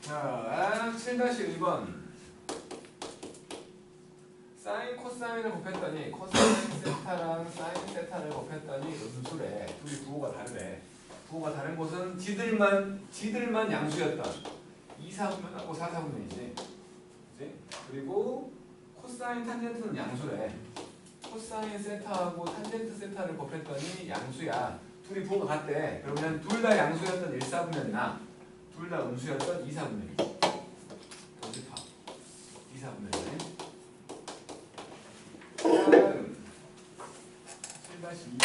자, 7-1번. 사인 코사인을 곱했더니 코사인 세타랑 사인 세타를 곱했더니 음수래. 둘이 부호가 다르래. 부호가 다른 곳은 지들만 양수였던 2, 4분면하고 4, 4분면이지. 그치? 그리고 코사인 탄젠트는 양수래. 코사인 세타하고 탄젠트 세타를 곱했더니 양수야. 둘이 부호가 같대. 그러면 둘 다 양수였던 1사분면이나 둘 다 음수였던 2사분면이. 도집합. 2사분면이네. 다음 7-2.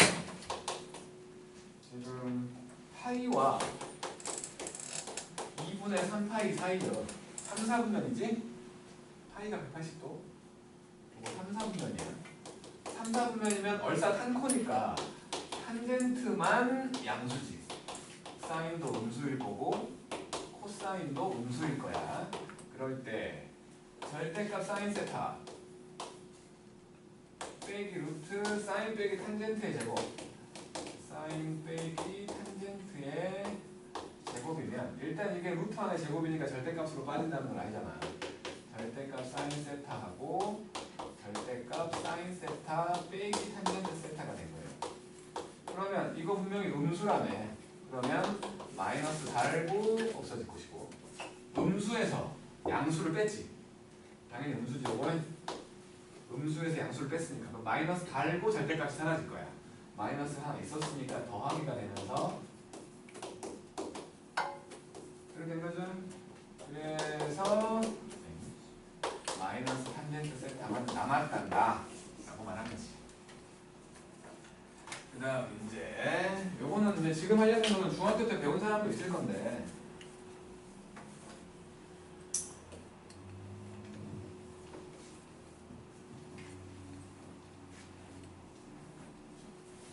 지금 파이와 2분의 3파이 사이죠. 3, 4분면이지? 파이가 180도. 이거 3, 4분면이야. 3, 4분면이면 얼싸탄코니까 탄젠트만 양수지. 사인도 음수일 거고 코사인도 음수일 거야. 그럴 때 절대값 사인 세타 빼기 루트 사인 빼기 탄젠트의 제곱, 사인 빼기 탄젠트의 제곱이면 일단 이게 루트 안의 제곱이니까 절대값으로 빠진다는 건 아니잖아. 절대값 사인 세타하고 절대값 사인 세타 빼기 탄젠트 세타가 된 거예요. 그러면 이거 분명히 음수라며. 그러면 마이너스 달고 없어질 것이고, 음수에서 양수를 뺐지. 당연히 음수지. 이거는 음수에서 양수를 뺐으니까 그럼 마이너스 달고 절대값이 사라질 거야. 마이너스 하나 있었으니까 더하기가 되면서 그렇게 된 거죠. 그래서 마이너스 탄젠트 세타만 남았단다 라고 말한 거지. 그 다음 이제 요거는 이제 지금 하려는 거는 중학교 때 배운 사람도 있을 건데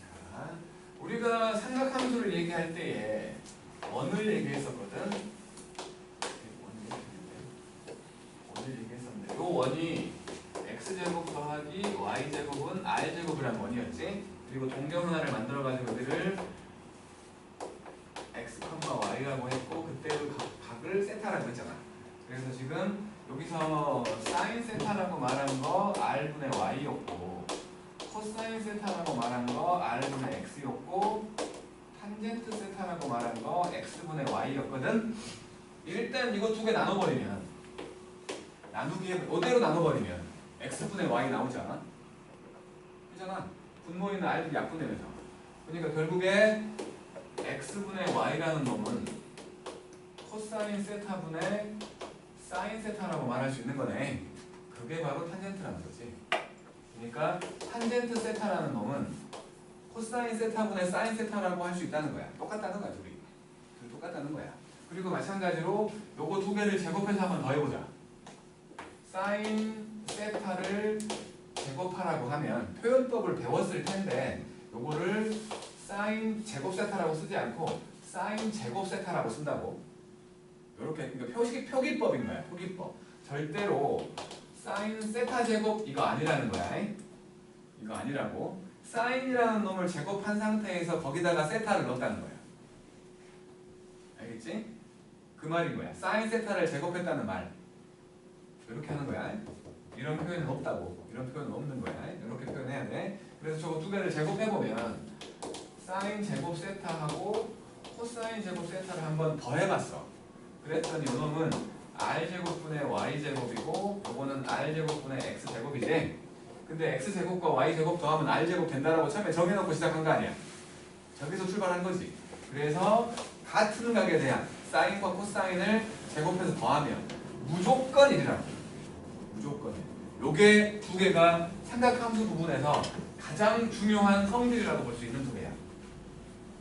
자, 우리가 삼각함수를 얘기할 때에 원을 얘기했었거든. 원을 얘기했었는데 요 원이 x제곱 더하기 y제곱은 r제곱이란 원이었지. 그리고 동경하나를 만들어가지고 여기를 x, y라고 했고 그때의 각을 세타라고 했잖아. 그래서 지금 여기서 사인 세타라고 말한 거 r분의 y였고 코사인 세타라고 말한 거 r분의 x였고 탄젠트 세타라고 말한 거 x분의 y였거든. 일단 이거 두 개 나눠버리면 나누기에 이대로 나눠버리면 x분의 y 나오지 않아? 그잖아. 분모에는 r를 약분되면서. 그러니까 결국에 x분의 y라는 놈은 코사인 세타분의 사인 세타라고 말할 수 있는 거네. 그게 바로 탄젠트라는 거지. 그러니까 탄젠트 세타라는 놈은 코사인 세타분의 사인 세타라고 할 수 있다는 거야. 똑같다는 거야, 둘이. 똑같다는 거야. 그리고 마찬가지로 요거 두 개를 제곱해서 한번 더 해보자. 사인 세타를 제곱하라고 하면 표현법을 배웠을 텐데 요거를 사인 제곱 세타라고 쓰지 않고 사인 제곱 세타라고 쓴다고. 요렇게 그러니까 표기법인 거야. 표기법. 절대로 사인 세타 제곱 이거 아니라는 거야. 이거 아니라고. 사인이라는 놈을 제곱한 상태에서 거기다가 세타를 넣었다는 거야. 알겠지? 그 말인 거야. 사인 세타를 제곱했다는 말. 이렇게 하는 거야. 이런 표현은 없다고. 이런 표현은 없는 거야. 이렇게 표현해야 돼. 그래서 저거 두 개를 제곱해보면 사인 제곱 세타하고 코사인 제곱 세타를 한번 더 해봤어. 그랬더니 이놈은 r제곱분의 y제곱이고 요거는 r제곱분의 x제곱이지. 근데 x제곱과 y제곱 더하면 r제곱 된다라고 처음에 정해놓고 시작한 거 아니야. 저기서 출발한 거지. 그래서 같은 각에 대한 사인과 코사인을 제곱해서 더하면 무조건 1이라고. 무조건 1. 요게 두 개가 삼각함수 부분에서 가장 중요한 성질이라고 볼 수 있는 두 개야.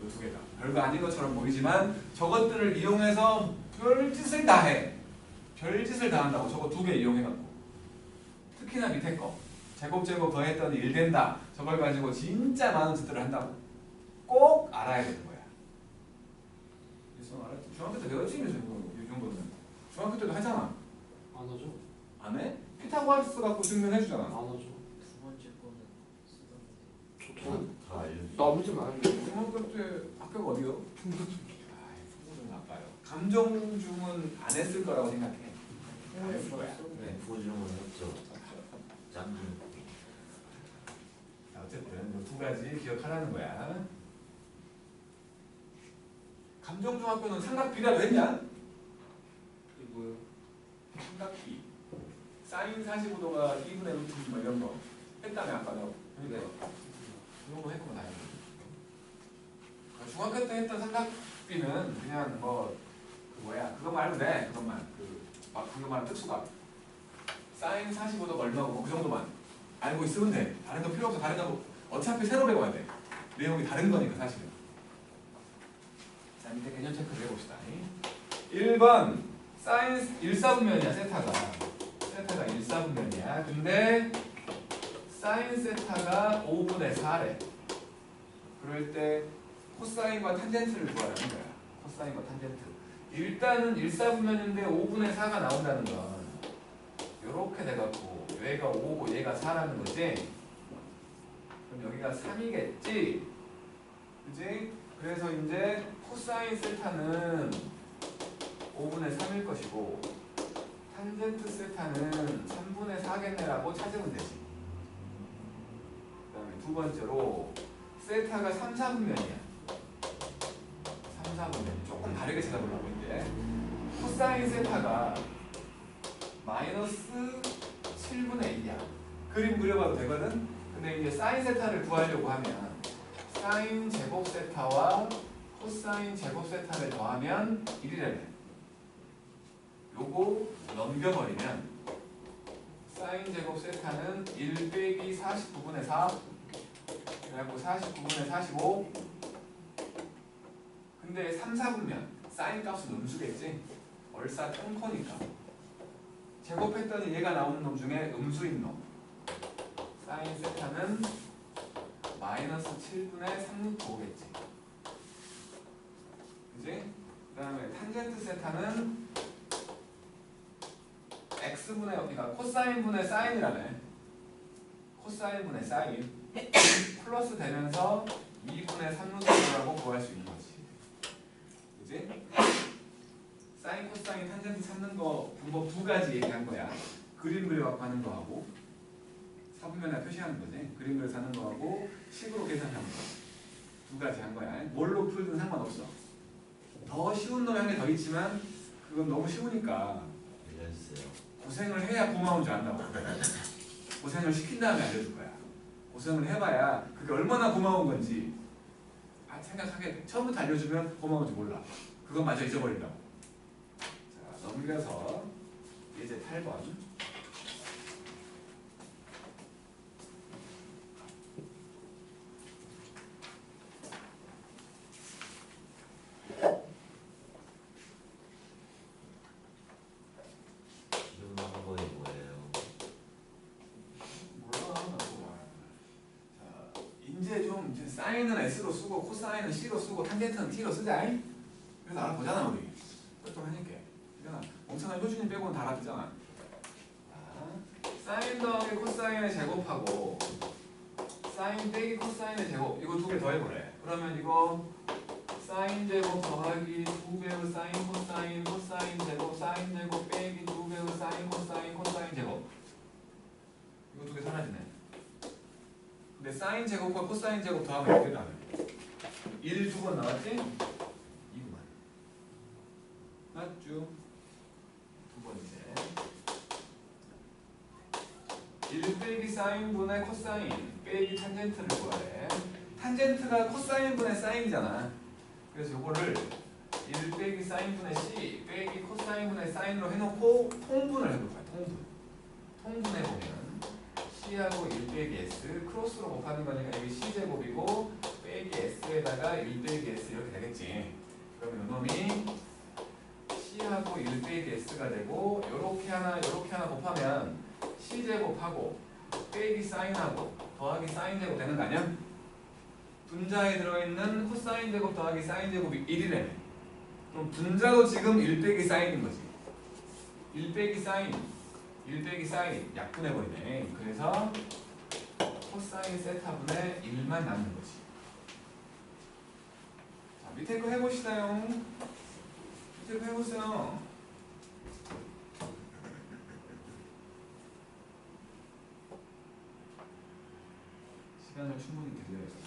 요 두 개가. 별거 아닌 것처럼 보이지만 저것들을 이용해서 별짓을 다 해. 별짓을 다 한다고. 저거 두 개 이용해갖고. 특히나 밑에 거. 제곱 더했더니 1 된다. 저걸 가지고 진짜 많은 짓들을 한다고. 꼭 알아야 되는 거야. 그래서 알았지. 중학교 때 배웠지? 이 정도는. 중학교 때도 하잖아. 안 하죠? 안 해? 피타고라스 갖고 증명해주잖아. 안 하죠. 두 번째 거는 쓰던데. 저는 다 알려주지. 나 문제 많은데. 중학교 때 학교가 어디요? 풍부중 나빠요. 감정중은 안 했을 거라고 생각해. 안 했을 거야. 그래. 부중은 했죠. 짬중. 자, 어쨌든 이 두 가지 기억하라는 거야. 감정중학교는 삼각비라고 했냐? 이게 뭐예요? 삼각비. 사인 45도가 2분의 루트 뭐 이런 거 했다며 아까 너 그러니까 이 정도 했구만 다행히. 중학교 때 했던 삼각비는 그냥 그거 말하면 돼. 그것만 그거만 특수가 사인 45도가 얼마고 뭐 그 정도만 알고 있으면 돼. 다른 거 필요 없어. 다른 거 어차피 새로 배워야 돼. 내용이 다른 거니까 사실은. 자, 밑에 개념 체크를 해봅시다. 1번 사인 1사분면이야. 세타가 1사분면이야. 근데 사인 세타가 5분의 4래. 그럴 때 코사인과 탄젠트를 구하라는 거야. 코사인과 탄젠트. 일단은 1사분면인데 5분의 4가 나온다는 건 이렇게 돼갖고 얘가 5고 얘가 4라는 거지. 그럼 여기가 3이겠지. 그지? 그래서 이제 코사인 세타는 5분의 3일 것이고 탄젠트 세타는 3분의 4겠네라고 찾으면 되지. 그 다음에 두 번째로 세타가 3, 4분면이야. 3, 4분면 조금 다르게 찾아보려고 이제 코사인 세타가 마이너스 7분의 2야. 그림 그려봐도 되거든? 근데 이제 사인 세타를 구하려고 하면 사인 제곱 세타와 코사인 제곱 세타를 더하면 1이라며. 요거 넘겨버리면 사인 제곱 세타는 1 빼기 49분의 4 그래갖고 49분의 45. 근데 3, 4분면 사인 값은 음수겠지? 얼싸 평코니까 제곱했더니 얘가 나오는 놈 중에 음수인 놈 사인 세타는 마이너스 7분의 3루트 5겠지. 그지? 그 다음에 탄젠트 세타는 x분의 그러니까 코사인분의 사인이라네. 코사인분의 사인 플러스 되면서 2분의 3루트라고 구할 수 있는 거지. 그지? 사인, 코사인, 탄젠트 찾는 거 방법 두 가지 얘기한 거야. 그림 그려갖고 하는 거하고 사분면에 표시하는 거지. 그림 그려서 하는 거하고 식으로 계산하는 거. 두 가지 한 거야. 뭘로 풀든 상관없어. 더 쉬운 놈이 한 개 더 있지만 그건 너무 쉬우니까 알려주세요. 고생을 해야 고마운 줄 안다고. 고생을 시킨 다음에 알려줄 거야. 고생을 해봐야 그게 얼마나 고마운 건지 생각하게 돼. 처음부터 알려주면 고마운지 몰라. 그것마저 잊어버린다고. 자, 넘겨서 이제 8번. 지금 방법이 뭐예요? 몰라. 자, 이제 사인은 S로 쓰고 코사인은 C로 쓰고 탄젠트는 T로 쓰자. 그래서 알아보잖아 우리. 또 하니까. 그러잖아. 엄청난 효준이 빼고는 다 알아듣잖아. 사인 더하기 코사인의 제곱하고 사인 빼기 코사인의 제곱 이거 두 개 더해보래. 그러면 이거 사인 제곱 더하기 2배의 사인 코사인 코사인 제곱 사인 제곱 빼기 2배의 사인 코사인 코사인 제곱 이거 두 개 사라지네. 근데 사인 제곱과 코사인 제곱 더하면 어떻게 나와요? 1 두 번 나왔지? 2구만 맞죠? 두 번째 1 빼기 사인분의 코사인 빼기 탄젠트를 구하래. 탄젠트가 코사인분의 사인이잖아. 그래서 이거를 1 빼기 사인분의 C 빼기 코사인분의 사인으로 해놓고 통분을 해볼 거야. 통분해보면 C하고 1 빼기 S 크로스로 곱하는 거니까 여기 C제곱이고 빼기 S에다가 1 빼기 S 이렇게 되겠지. 그러면 이놈이 C하고 1 빼기 S가 되고 요렇게 하나 곱하면 C제곱하고 빼기 사인하고 더하기 사인제곱 되는 거 아니야? 분자에 들어있는 코사인 제곱 더하기 사인 제곱이 1이래. 그럼 분자도 지금 1 빼기 사인인 거지. 1 빼기 사인 약분해버리네. 그래서 코사인 세타분의 1만 남는 거지. 자, 밑에 거 해보시나요? 밑에 거 해보세요. 시간을 충분히 드려야지.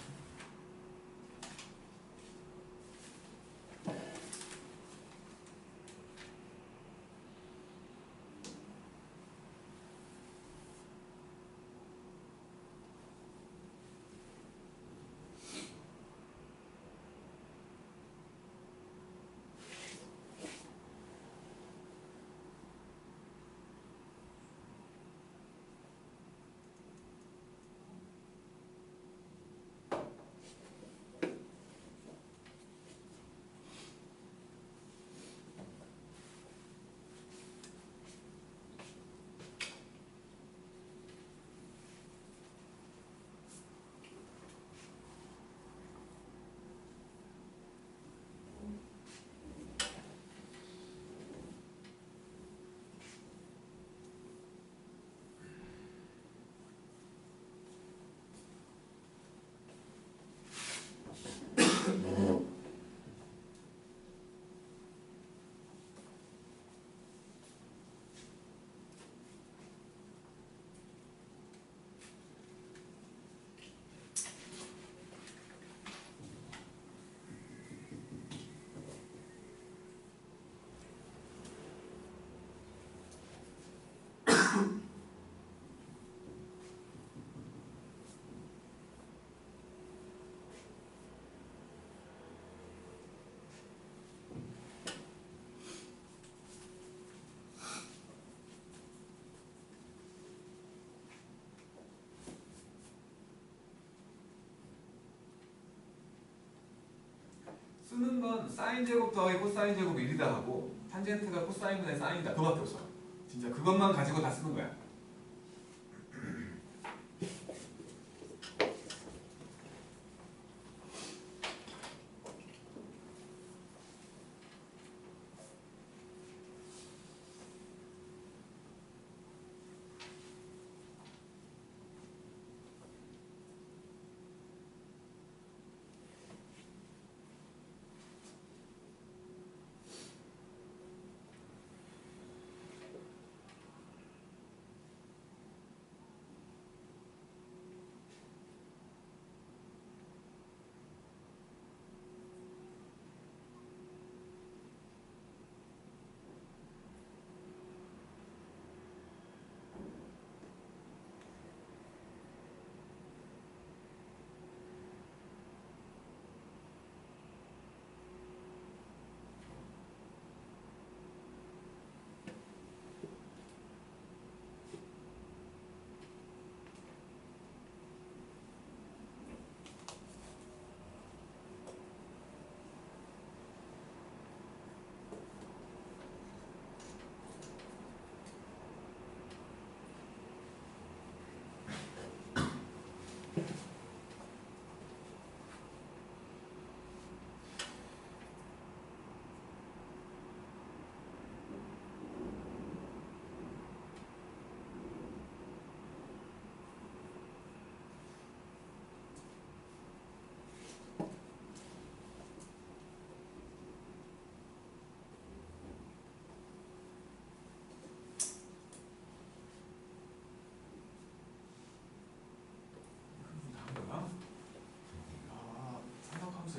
쓰는 건 사인 제곱 더하기 코사인 제곱이 1이다 하고 탄젠트가 코사인분의 사인이다. 그거밖에 없어. 진짜 그것만 가지고 다 쓰는 거야.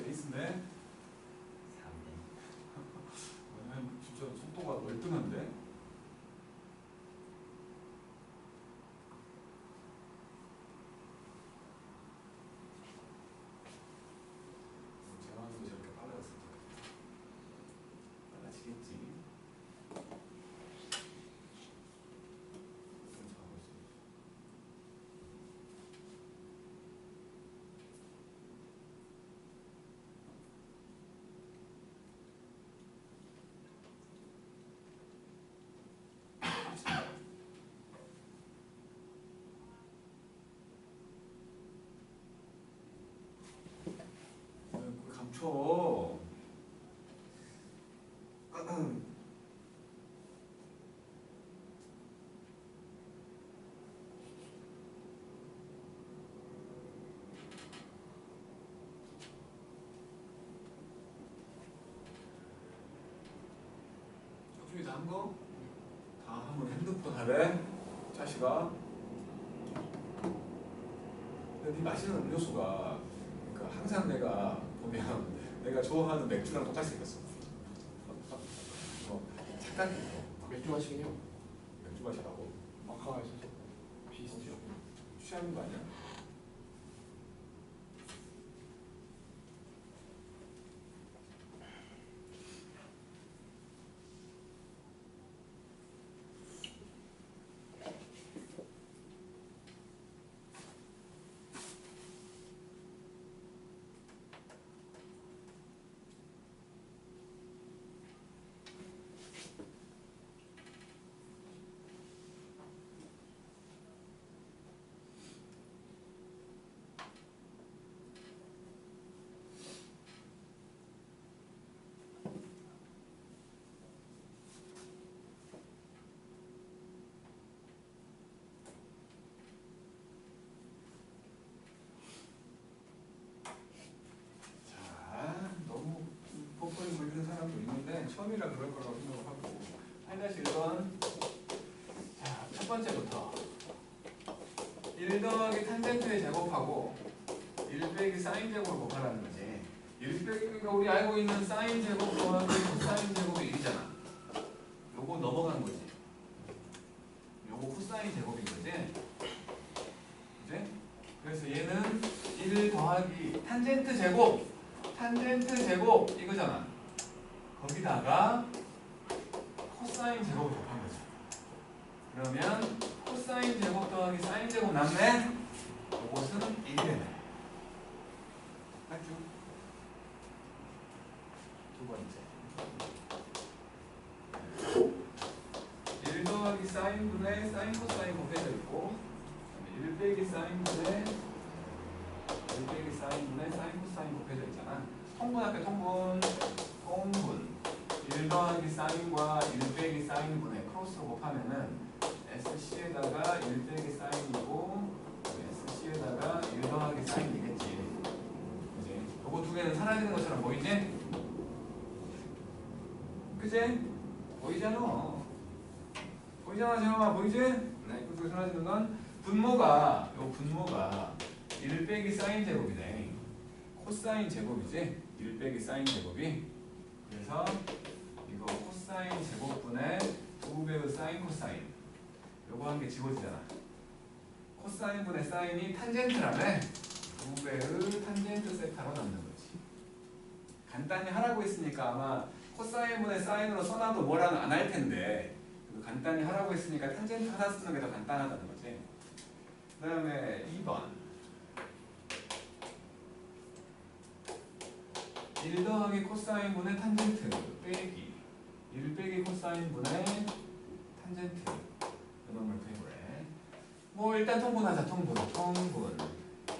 에이스인데 3대. 진짜 속도가 월등한데? 제왕도 저렇게 빨라졌을 때 빨라지겠지. 그 감춰. 쪽중이 다 한 거? 다 하면 핸드폰 하래? 자식아. 근데 네 마시는 음료수가 그러니까 항상 내가 보면 내가 좋아하는 맥주랑 똑같이 생겼어. 착각해. 맥주 마시긴요? 맥주 마시라고? 마카가 있어서 비슷해요. 취하는 거 아니야? 처음이라 그럴 거라고 생각을 하고 8-1번 자, 첫 번째부터 1 더하기 탄젠트의 제곱하고 1 빼기 사인 제곱을 곱하라는 거지. 1 빼기가 우리 알고 있는 사인 제곱 더하기 코사인 제곱이 1이잖아. 요거 넘어간 거지. 요거 코사인 제곱인 거지. 그치? 그래서 얘는 1 더하기 탄젠트 제곱 이거잖아. 거기다가 코사인 제곱을 곱한 거지. 그러면 코사인 제곱 더하기 사인 제곱 남네? 이것은 1이네. 맞죠? 두 번째 1 더하기 사인분의 사인 코사인 곱해져 있고 1 빼기 사인분의 1 빼기 사인분의 사인 코사인 곱해져 있잖아. 통분 할게 통분 1 더하기 사인과 1 빼기 사인분의 크로스로 곱하면은 SC에다가 1 빼기 사인이고 SC에다가 1 더하기 사인이겠지. 그지? 요거 두 개는 사라지는 것처럼 보이지? 그지? 보이잖아. 보이잖아, 재영아. 보이지? 네. 그래서 사라지는 건 분모가 1 빼기 사인 제곱이네. 코사인 제곱이지? 1 빼기 사인 제곱이. 그래서 이거 코사인 제곱분의 2배의 사인 코사인. 요거 한 개 지워지잖아. 코사인분의 사인이 탄젠트라며 2배의 탄젠트 세타로 남는 거지. 간단히 하라고 했으니까 아마 코사인분의 사인으로 써놔도 뭐라는 안 할 텐데 간단히 하라고 했으니까 탄젠트 하나 쓰는 게 더 간단하다는 거지. 그 다음에 2번 1 더하기 코사인분의 탄젠트 빼기 1 빼기 코사인분의 탄젠트 이놈을 구해보래. 뭐 일단 통분하자. 통분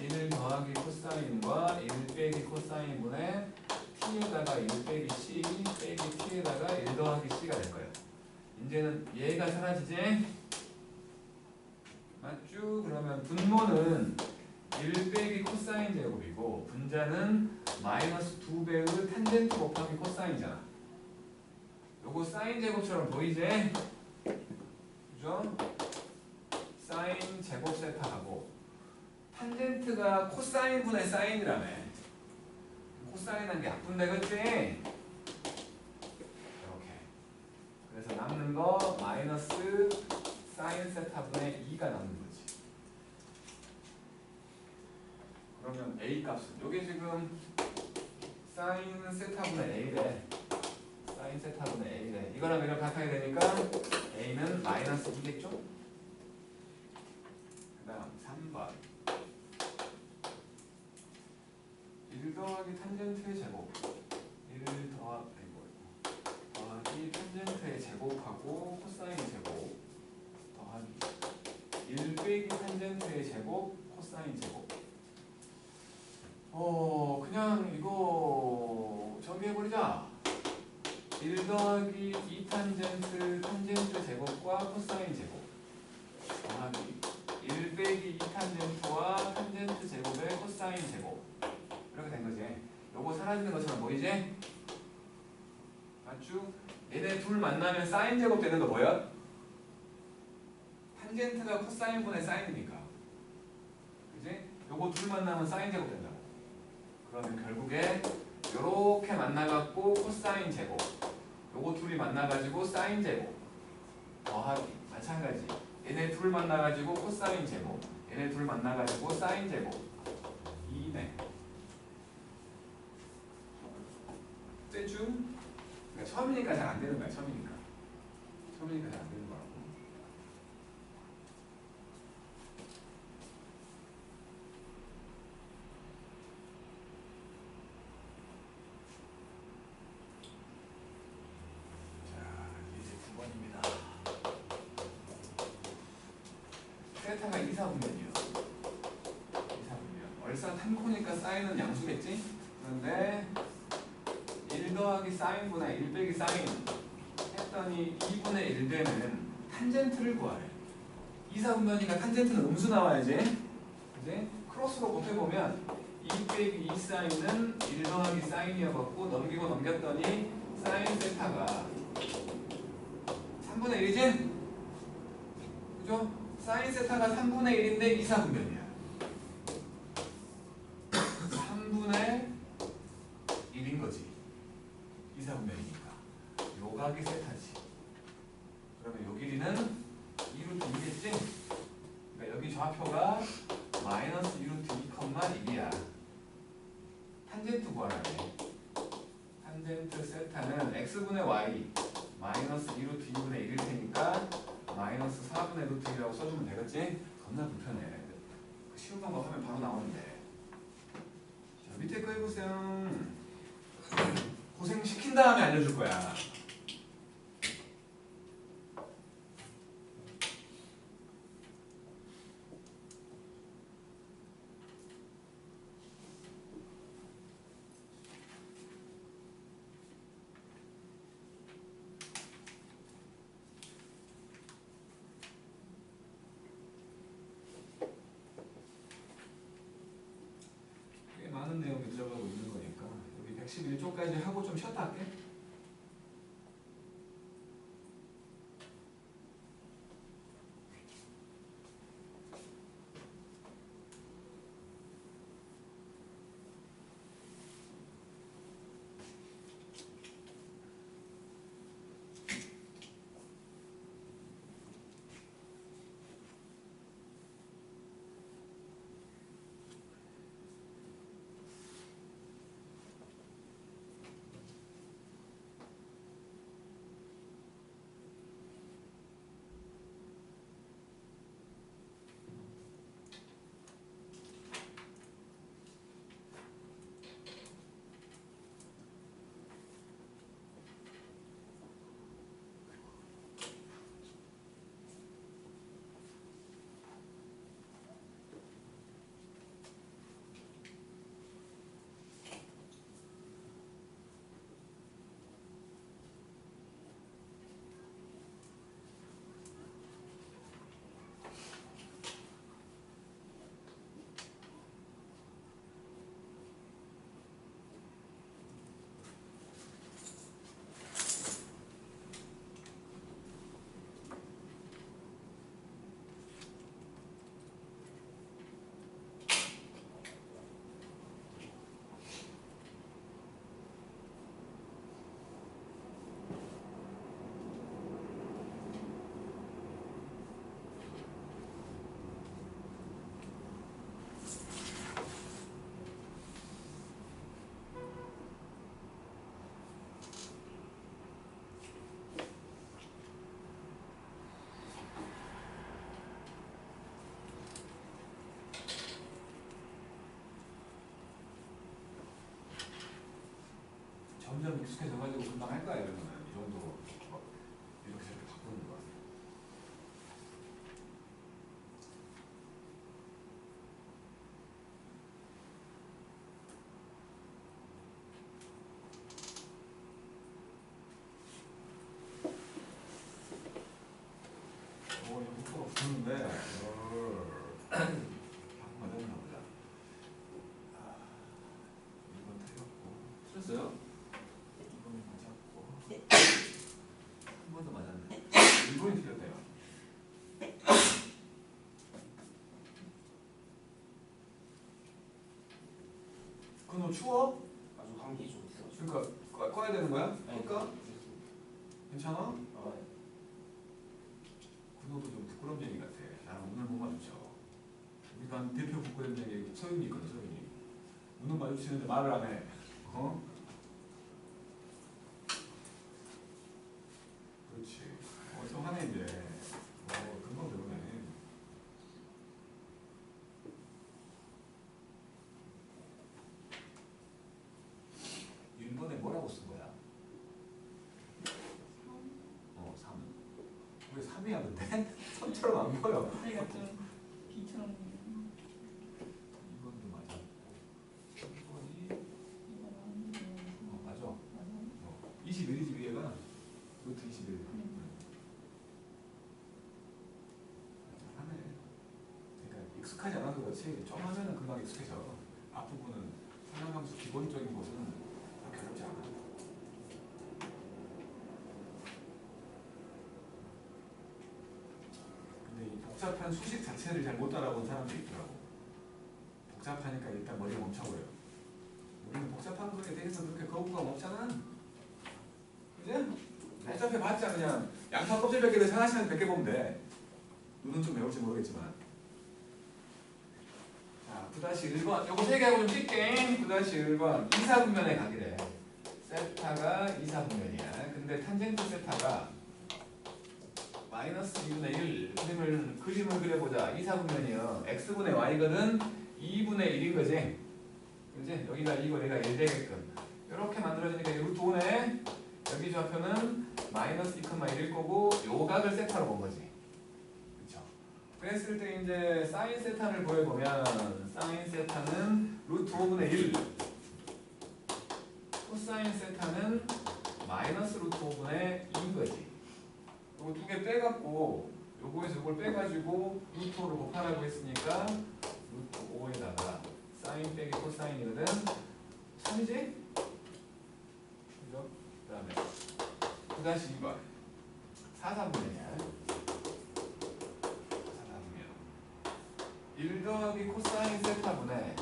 1 더하기 코사인과 1 빼기 코사인분의 t에다가 1 빼기 c 빼기 t에다가 1 더하기 c가 될 거예요. 이제는 얘가 사라지지? 맞죠? 그러면 분모는 1 빼기 코사인 제곱이고 분자는 마이너스 2배의 탄젠트 곱하기 코사인이잖아. 요거 사인 제곱처럼 보이지? 그죠? 사인 제곱 세타하고 탄젠트가 코사인분의 사인이라며. 코사인한 게 약분돼, 그치? 이렇게. 그래서 남는 거 마이너스 사인 세타분의 2가 남는 거지. 그러면 A 값은 요게 지금 사인 세타분의 A래. 사인 세타분의 A래. 이거랑 이랑 같아야 되니까 A는 마이너스 2겠죠? 그 다음 3번 1 더하기 탄젠트의 제곱 1 더하기 탄젠트의 제곱하고 코사인 제곱 더하기 1 빼기 탄젠트의 제곱 코사인 제곱. 그냥 이거 정리해버리자. 1 더하기 2 탄젠트 제곱과 코사인 제곱 더하기 1 빼기 2 탄젠트와 탄젠트 제곱의 코사인 제곱. 이렇게 된 거지. 요거 사라지는 것처럼 보이지? 맞죠? 얘네 둘 만나면 사인 제곱 되는 거 뭐야? 탄젠트가 코사인분의 사인이니까. 그지? 요거 둘 만나면 사인 제곱 된다고. 그러면 결국에 요렇게 만나갖고 코사인 제곱. 요거 둘이 만나가지고 사인 제곱. 더하기. 마찬가지. 얘네 둘 만나가지고 코사인 제곱. 얘네 둘 만나가지고 사인 제곱. 2네. 됐죠? 그러니까 처음이니까 잘 안 되는 거야. 처음이니까 잘 안 되는 거라고. 자, 이제 9번입니다. 세타가 2, 4분면이요. 2, 4분면. 얼싸탄코니까 사인은 양수겠지? 그런데 1 더하기 사인분의 1 빼기 사인 했더니 2분의 1 되는 탄젠트를 구하래. 2, 4분면이니까 탄젠트는 음수 나와야지. 그지? 크로스로 곱해보면 2 빼기 2 사인은 1 더하기 사인이어갖고 넘기고 넘겼더니 사인 세타가 3분의 1이지? 그죠? 사인 세타가 3분의 1인데 2, 4분면이야. 3분의 1인 거지. 2, 4분면이니까. 요각이 세타지. 그러면 요 길이는 2루트 2겠지? 그러니까 여기 좌표가 마이너스 2루트 2,1이야. 탄젠트 구하라네. 탄젠트 세타는 x분의 y 마이너스 2루트 2분의 1일 테니까 마이너스 4분의 루트 1이라고 써주면 되겠지? 겁나 불편해. 쉬운 방법 하면 바로 나오는데. 자, 밑에 거 해보세요. 고생시킨다. 다음에 알려줄 거야. 꽤 많은 내용이 들어가고 있는 거니까 여기 111조까지 하고 좀 쉬었다 할게. 점점 익숙해져가지고 금방 할 거야. 이러면 이 정도 막 이렇게 저렇게 바꾸는 거야. 이거 속도가 붙는데 방금 맞았나 보자. 이건 틀렸고 틀렸어요? 이번에 맞았고 한 번 더 맞았네. 이번이 틀렸대요. 그너 추워? 아주 감기 좀 있어. 그러니까 꺼야 되는 거야? 그러니까 괜찮아? 그너도 좀 부끄럼쟁이 같아. 나는 오늘 못 마주쳐. 우리 반 대표 부끄럼쟁이 서윤이 있거든. 서윤이 눈은 마주치는데 말을 안 해. 어? 그렇지. 좀 하네 이제. 금방 되네. 일본에 뭐라고 쓴 거야? 3. 왜 3이야 근데? 3처럼 안 보여. 내가 좀 비처럼 이건도 맞았고. 이건이 맞아. 21이지 위에가. 루트 21. 하네. 그러니까 익숙하지 않아서 그렇지 좀 하면은 금방 익숙해져. 앞부분은 상상함수 기본적인 것은 그렇게 어렵지 않아. 근데 이 복잡한 수식 자체를 잘 못 따라본 사람들이 있더라고. 복잡하니까 일단 머리가 멈춰버려. 우리는 복잡한 거에 대해서 그렇게 거부감 없잖아. 그지? 복잡해봤자 그냥 양파 껍질 몇 개를 생각하시면 100개 보면 돼. 눈은 좀 외울지 모르겠지만. 자, 9-1번. 요거 3개 하고 좀 뛸게. 9-1번. 이사분면에 가기래. 세타가 이사분면이야. 근데 탄젠트 세타가 마이너스 2분의 1. 그림을 그려보자. 이사분면이요. x분의 y거든 2분의 1인 거지. 그지? 여기가 2고 내가 1 되게끔. 이렇게 만들어지니까 루트 5네. 좌표는 마이너스 2,1일 거고 요 각을 세타로 본 거지. 그쵸? 그랬을 때 이제 사인 세타를 구해보면 사인 세타는 루트 5분의 1, 코사인 세타는 마이너스 루트 5분의 2인 거지. 요거 두 개 빼갖고 요거에서 요걸 빼가지고 루트 5로 곱하라고 했으니까 루트 5에다가 사인 빼기 코사인이거든. 3이지? 그죠? 그 다음에 9-2번 4,3분의 1 더하기 코사인 세타분의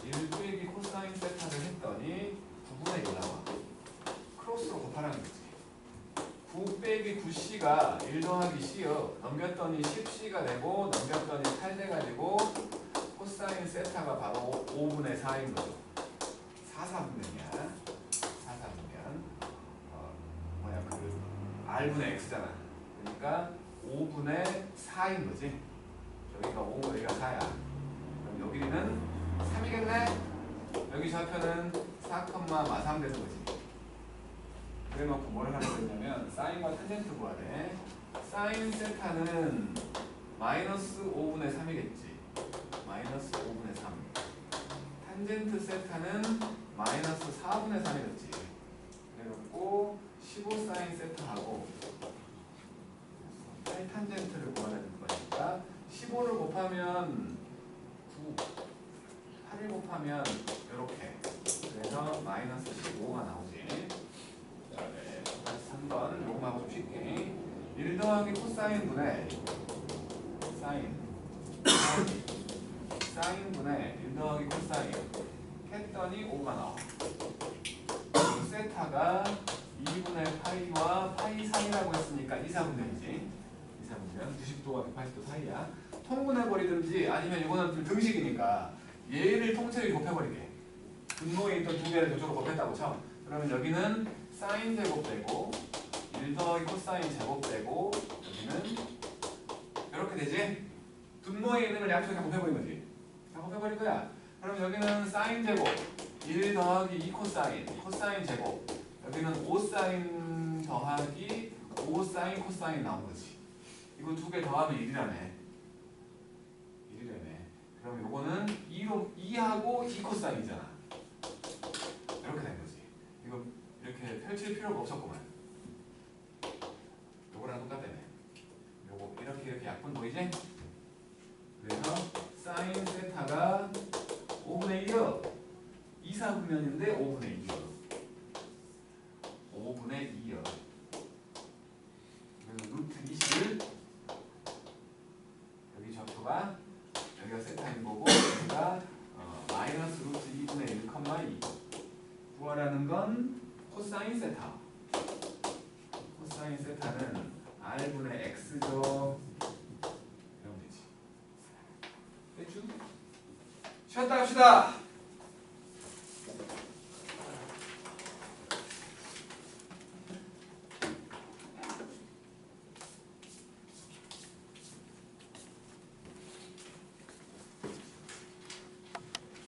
1 빼기 코사인 세타를 했더니 9분의 1 나와. 크로스로 곱하라는 거지. 9 빼기 9c가 1 더하기 c요. 넘겼더니 10c가 되고 넘겼더니 8 돼가지고 코사인 세타가 바로 5분의 4인 거죠. 4,4분면이야. 4,4분면 뭐야 그 r분의 x잖아. 그러니까 5분의 4인 거지. 여기가 5, 여기가 4야. 그럼 여기는 3이겠네? 여기 좌표는 4,3 되는 거지. 그래놓고 뭘 하려고 했냐면 사인과 탄젠트 구하래. 사인 세타는 마이너스 5분의 3이겠지. 마이너스 5분의 3. 탄젠트 세타는 마이너스 4분의 3이겠지. 그래놓고 15 사인 세타하고 8 탄젠트를 구하라는 거니까 15를 곱하면 9, 8을 곱하면 이렇게. 그래서 마이너스 15가 나오지. 그 다음에 3번 요금하고 좀 쉽게 1 더하기 코사인 분의 사인 분의 1 더하기 코사인 했더니 5가 나와. 그리고 세타가 2분의 파이와 파이 3이라고 했으니까 2, 4분면이지. 2,4분면 90도와 180도 사이야. 통분해버리든지 아니면 이거는 좀 등식이니까 얘를 통째로 곱해버리게. 분모에 있던 두 개를 저쪽으로 곱했다고 쳐. 그러면 여기는 사인 제곱되고 1 더하기 코사인 제곱되고 여기는 이렇게 되지? 분모에 있는 걸 양쪽에 다 곱해버린 거지. 다 곱해버린 거야. 그럼 여기는 사인 제곱 1 더하기 2 코사인 코사인 제곱 여기는 5 사인 더하기 5 사인 코사인 나온 거지. 이거 두 개 더하면 1이라네. 1이라네. 그럼 요거는 2하고 2 코사인이잖아. 이렇게 된 거지. 이거 이렇게 펼칠 필요가 없었구만. 요거랑 똑같다네. 요거 이렇게 약분 보이지? 그래서 사인 세타가 5분의 1이요. 2, 4분면인데 5분의 2요. 5분의 2요. 그래서 루트 20을 여기 좌표가 여기가 세타인 거고 여기가 마이너스 루트 2분의 1,2 구하라는 건 코사인 세타. 코사인 세타는 r분의 x죠. 이러면 되지. 됐죠? 쉬었다 갑시다.